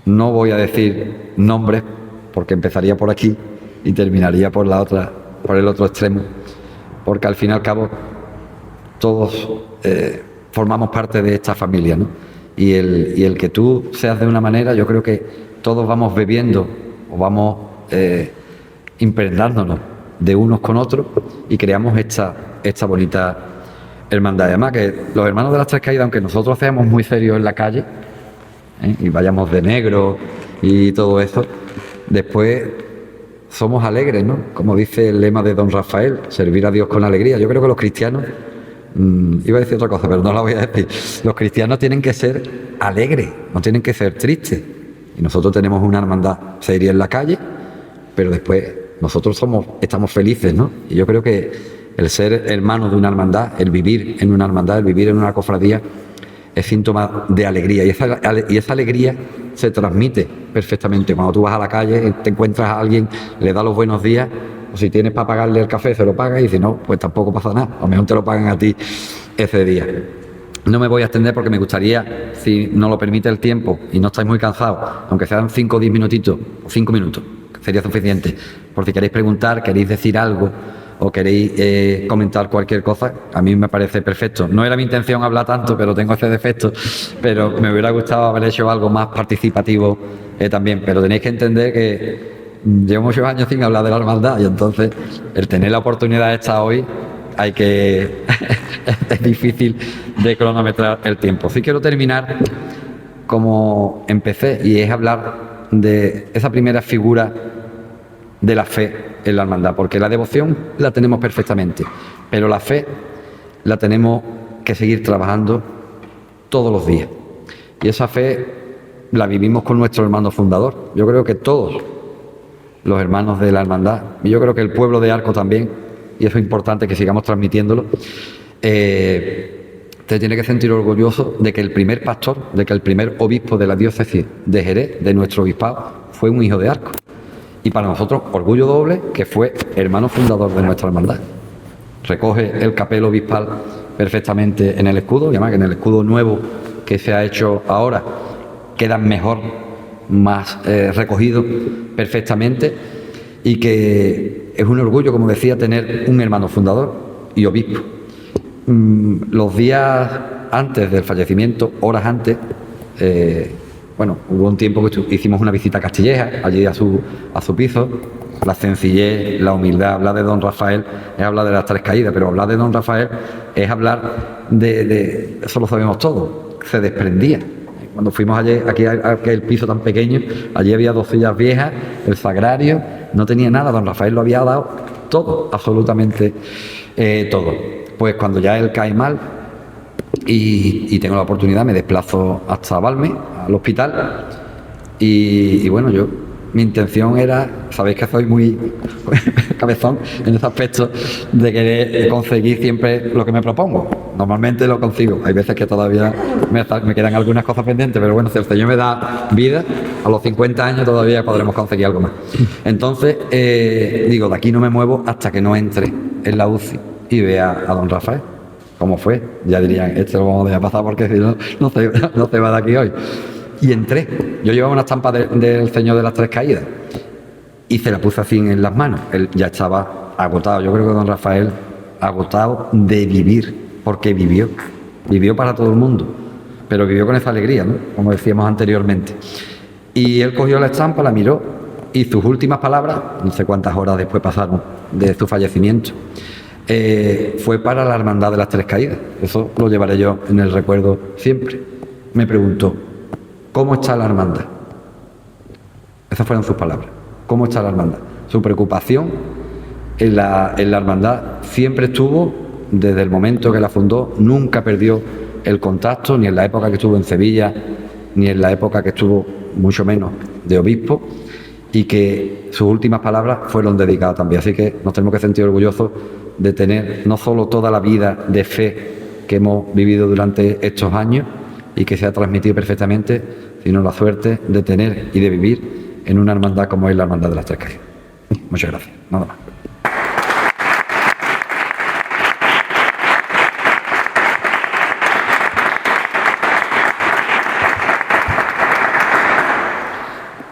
No voy a decir nombres porque empezaría por aquí y terminaría por el otro extremo, porque al fin y al cabo todos formamos parte de esta familia, ¿no? Y el que tú seas de una manera, yo creo que todos vamos bebiendo o vamos impregnándonos de unos con otros y creamos esta bonita hermandad. Además que los hermanos de las Tres Caídas, aunque nosotros seamos muy serios en la calle y vayamos de negro y todo eso, después somos alegres, ¿no? Como dice el lema de don Rafael, servir a Dios con alegría. Yo creo que los cristianos, iba a decir otra cosa, pero no la voy a decir. Los cristianos tienen que ser alegres, no tienen que ser tristes. Y nosotros tenemos una hermandad seria en la calle, pero después nosotros estamos felices, ¿no? Y yo creo que el ser hermano de una hermandad, el vivir en una hermandad, el vivir en una cofradía, es síntoma de alegría. Y esa alegría se transmite perfectamente. Cuando tú vas a la calle, te encuentras a alguien, le das los buenos días, o si tienes para pagarle el café, se lo pagas, y si no, pues tampoco pasa nada. A lo mejor te lo pagan a ti ese día. No me voy a extender porque me gustaría, si nos lo permite el tiempo y no estáis muy cansados, aunque sean 5 o 10 minutitos, o 5 minutos, sería suficiente. Por si queréis preguntar, queréis decir algo o queréis comentar cualquier cosa, a mí me parece perfecto. No era mi intención hablar tanto, pero tengo ese defecto, pero me hubiera gustado haber hecho algo más participativo también. Pero tenéis que entender que llevo muchos años sin hablar de la hermandad y entonces el tener la oportunidad esta hoy hay que es difícil de cronometrar el tiempo. Sí quiero terminar como empecé, y es hablar de esa primera figura de la fe en la hermandad, porque la devoción la tenemos perfectamente, pero la fe la tenemos que seguir trabajando todos los días, y esa fe la vivimos con nuestro hermano fundador. Yo creo que todos los hermanos de la hermandad, y yo creo que el pueblo de Arco también, y eso es importante que sigamos transmitiéndolo, te tiene que sentir orgulloso de que el primer pastor, de que el primer obispo de la diócesis de Jerez, de nuestro obispado, fue un hijo de Arco. Y para nosotros, orgullo doble, que fue hermano fundador de nuestra hermandad. Recoge el capel obispal perfectamente en el escudo, y además que en el escudo nuevo que se ha hecho ahora queda mejor, más recogido perfectamente, y que es un orgullo, como decía, tener un hermano fundador y obispo. Los días antes del fallecimiento, horas antes, hubo un tiempo que hicimos una visita a Castilleja, allí a su piso. La sencillez, la humildad. Hablar de don Rafael es hablar de las Tres Caídas, pero hablar de don Rafael es hablar de eso lo sabemos todos, se desprendía. Cuando fuimos aquí a aquel piso tan pequeño, allí había 2 sillas viejas, el sagrario, no tenía nada, don Rafael lo había dado todo, absolutamente todo. Pues cuando ya él cae mal y tengo la oportunidad, me desplazo hasta Valme, al hospital, y bueno, mi intención era, sabéis que soy muy cabezón en ese aspecto de querer conseguir siempre lo que me propongo. Normalmente lo consigo, hay veces que todavía me quedan algunas cosas pendientes, pero bueno, si el Señor me da vida, a los 50 años todavía podremos conseguir algo más. Entonces, digo, de aquí no me muevo hasta que no entre en la UCI y vea a don Rafael. ¿Cómo fue? Ya dirían, lo vamos a dejar pasar porque si no, no se va de aquí hoy. Y entré. Yo llevaba una estampa del Señor de las Tres Caídas y se la puse así en las manos. Él ya estaba agotado. Yo creo que don Rafael, agotado de vivir, porque vivió para todo el mundo, pero vivió con esa alegría, ¿no? Como decíamos anteriormente. Y él cogió la estampa, la miró, y sus últimas palabras, no sé cuántas horas después pasaron de su fallecimiento, fue para la Hermandad de las Tres Caídas. Eso lo llevaré yo en el recuerdo siempre. Me preguntó, ¿cómo está la hermandad? Esas fueron sus palabras. ¿Cómo está la hermandad? Su preocupación en la hermandad siempre estuvo, desde el momento que la fundó, nunca perdió el contacto, ni en la época que estuvo en Sevilla, ni en la época que estuvo, mucho menos, de obispo, y que sus últimas palabras fueron dedicadas también. Así que nos tenemos que sentir orgullosos de tener no solo toda la vida de fe que hemos vivido durante estos años y que se ha transmitido perfectamente, sino la suerte de tener y de vivir en una hermandad como es la Hermandad de las Tres Caídas. Muchas gracias. Nada más.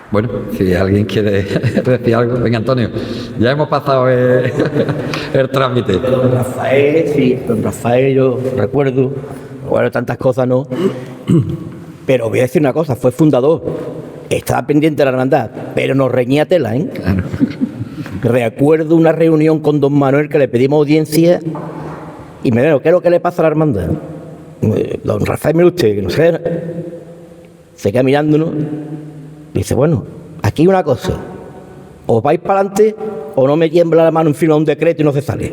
Bueno, si alguien quiere decir algo, venga Antonio, ya hemos pasado el trámite.
Don Rafael, sí, don Rafael, yo recuerdo, bueno, tantas cosas no, pero voy a decir una cosa, fue fundador, estaba pendiente de la hermandad, pero nos reñía tela, ¿eh?
Claro.
Recuerdo una reunión con don Manuel que le pedimos audiencia y me dijo, ¿qué es lo que le pasa a la hermandad? Don Rafael, mire usted, que no sé, se queda mirándonos. Dice, bueno, aquí hay una cosa, os vais para adelante o no me tiembla la mano en firma un decreto y no se sale.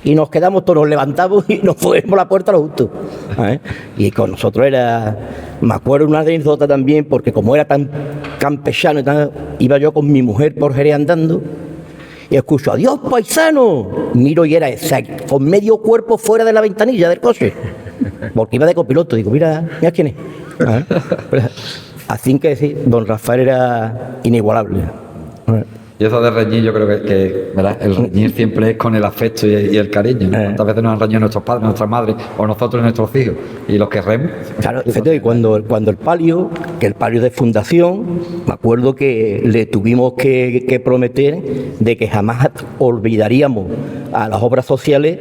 Y nos quedamos todos, nos levantamos y nos fuimos a la puerta a lo justo. ¿Eh? Y con nosotros era, me acuerdo una anécdota también, porque como era tan campechano y tan, iba yo con mi mujer por Jerez andando y escucho, adiós paisano, miro y era exacto, con medio cuerpo fuera de la ventanilla del coche, porque iba de copiloto, digo, mira quién es. ¿Eh? Así que sí, don Rafael era inigualable.
Y eso de reñir, yo creo que ¿verdad? El reñir siempre es con el afecto y el cariño. ¿Cuántas veces nos han reñido nuestros padres, nuestras madres, o nosotros, nuestros hijos? Y los querremos.
Claro, y cuando el palio, que el palio de fundación, me acuerdo que le tuvimos que prometer de que jamás olvidaríamos a las obras sociales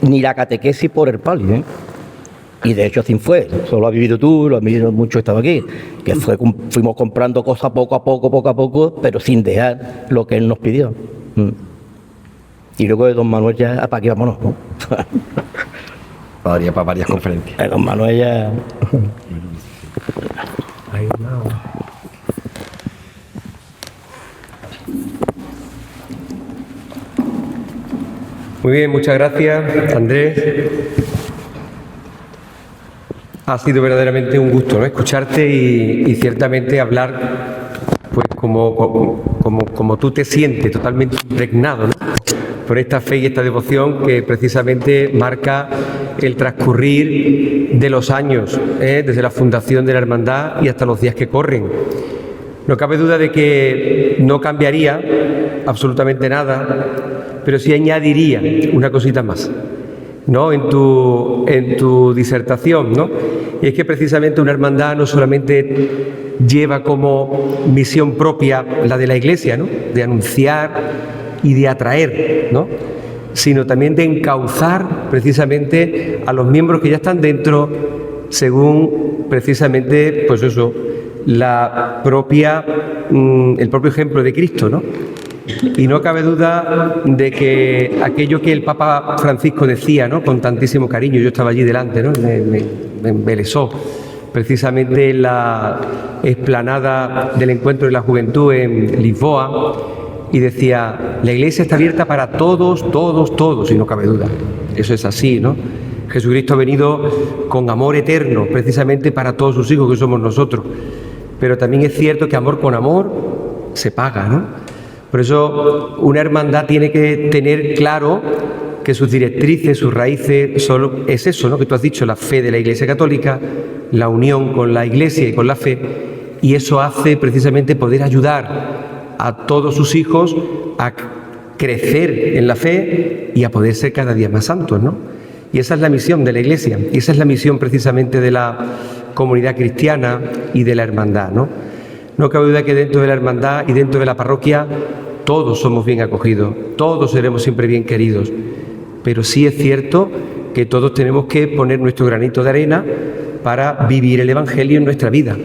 ni la catequesis por el palio, ¿eh? Y de hecho así fue, eso lo has vivido tú, lo has vivido mucho, estaba aquí, que fuimos comprando cosas poco a poco, pero sin dejar lo que él nos pidió. Y luego de don Manuel ya, para aquí vámonos, ¿no?
Para varias conferencias.
Don Manuel ya...
Muy bien, muchas gracias, Andrés. Ha sido verdaderamente un gusto, ¿no? Escucharte y ciertamente hablar, pues como tú te sientes, totalmente impregnado, ¿no? Por esta fe y esta devoción que precisamente marca el transcurrir de los años, desde la fundación de la hermandad y hasta los días que corren. No cabe duda de que no cambiaría absolutamente nada, pero sí añadiría una cosita más, ¿no? En tu disertación, ¿no? Y es que precisamente una hermandad no solamente lleva como misión propia la de la Iglesia, ¿no? De anunciar y de atraer, ¿no? Sino también de encauzar precisamente a los miembros que ya están dentro según precisamente, pues eso, el propio ejemplo de Cristo, ¿no? Y no cabe duda de que aquello que el Papa Francisco decía, ¿no? Con tantísimo cariño, yo estaba allí delante, ¿no? Me embelesó precisamente en la explanada del Encuentro de la Juventud en Lisboa, y decía, la Iglesia está abierta para todos, y no cabe duda, eso es así, ¿no? Jesucristo ha venido con amor eterno, precisamente para todos sus hijos, que somos nosotros, pero también es cierto que amor con amor se paga, ¿no? Por eso una hermandad tiene que tener claro que sus directrices, sus raíces, es eso, ¿no? Que tú has dicho, la fe de la Iglesia Católica, la unión con la Iglesia y con la fe, y eso hace precisamente poder ayudar a todos sus hijos a crecer en la fe y a poder ser cada día más santos, ¿no? Y esa es la misión de la Iglesia, y esa es la misión precisamente de la comunidad cristiana y de la hermandad, ¿no? No cabe duda que dentro de la hermandad y dentro de la parroquia todos somos bien acogidos, todos seremos siempre bien queridos, pero sí es cierto que todos tenemos que poner nuestro granito de arena para vivir el Evangelio en nuestra vida.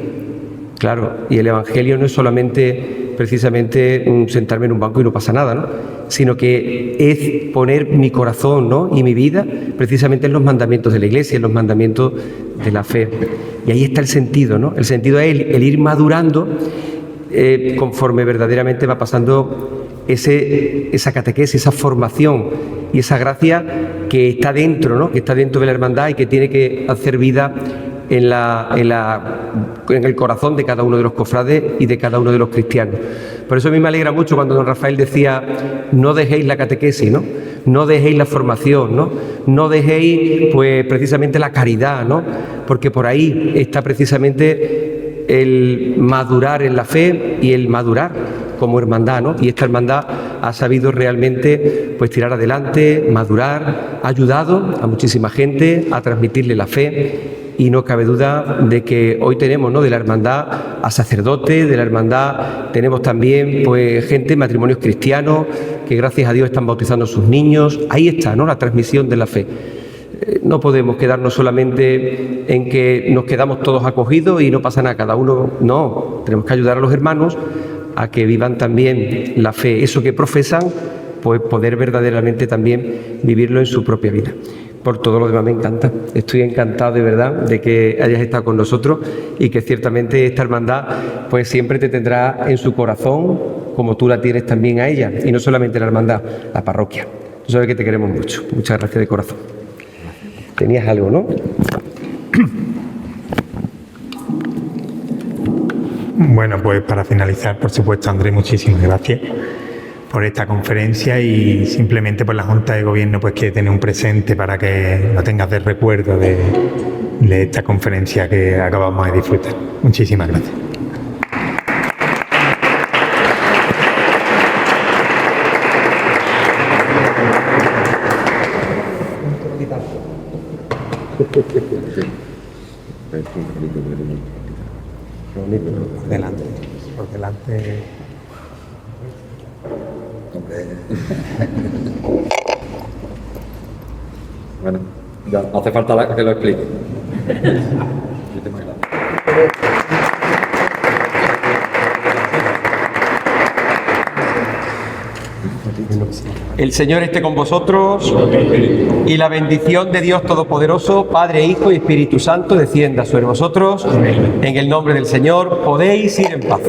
Claro, y el Evangelio no es solamente precisamente sentarme en un banco y no pasa nada, ¿no? Sino que es poner mi corazón, ¿no?, y mi vida precisamente en los mandamientos de la Iglesia, en los mandamientos de la fe. Y ahí está el sentido, ¿no? El sentido es el ir madurando conforme verdaderamente va pasando esa catequesis, esa formación y esa gracia que está dentro, ¿no?, que está dentro de la hermandad y que tiene que hacer vida en el corazón de cada uno de los cofrades y de cada uno de los cristianos. Por eso a mí me alegra mucho cuando don Rafael decía: no dejéis la catequesis, ¿no? No dejéis la formación, ¿no? No dejéis, pues, precisamente la caridad, ¿no? Porque por ahí está precisamente el madurar en la fe y el madurar como hermandad, ¿no? Y esta hermandad ha sabido realmente, pues, tirar adelante, madurar, ha ayudado a muchísima gente a transmitirle la fe. Y no cabe duda de que hoy tenemos, ¿no?, de la hermandad a sacerdotes, de la hermandad tenemos también, pues, gente, matrimonios cristianos, que gracias a Dios están bautizando a sus niños. Ahí está, ¿no?, la transmisión de la fe. No podemos quedarnos solamente en que nos quedamos todos acogidos y no pasa nada, cada uno. No, tenemos que ayudar a los hermanos a que vivan también la fe, eso que profesan, pues poder verdaderamente también vivirlo en su propia vida. Por todo lo demás me encanta, estoy encantado de verdad de que hayas estado con nosotros y que ciertamente esta hermandad pues siempre te tendrá en su corazón como tú la tienes también a ella, y no solamente la hermandad, la parroquia. Tú sabes que te queremos mucho, muchas gracias de corazón. Tenías algo, ¿no?
Bueno, pues para finalizar, por supuesto, Andrés, muchísimas gracias por esta conferencia, y simplemente pues la Junta de Gobierno pues quiere tener un presente para que lo tengas de recuerdo de esta conferencia que acabamos de disfrutar. Muchísimas gracias. Por delante.
Bueno, ya no hace falta que lo explique.
El Señor esté con vosotros y la bendición de Dios Todopoderoso, Padre, Hijo y Espíritu Santo, descienda sobre vosotros. En el nombre del Señor podéis ir en paz.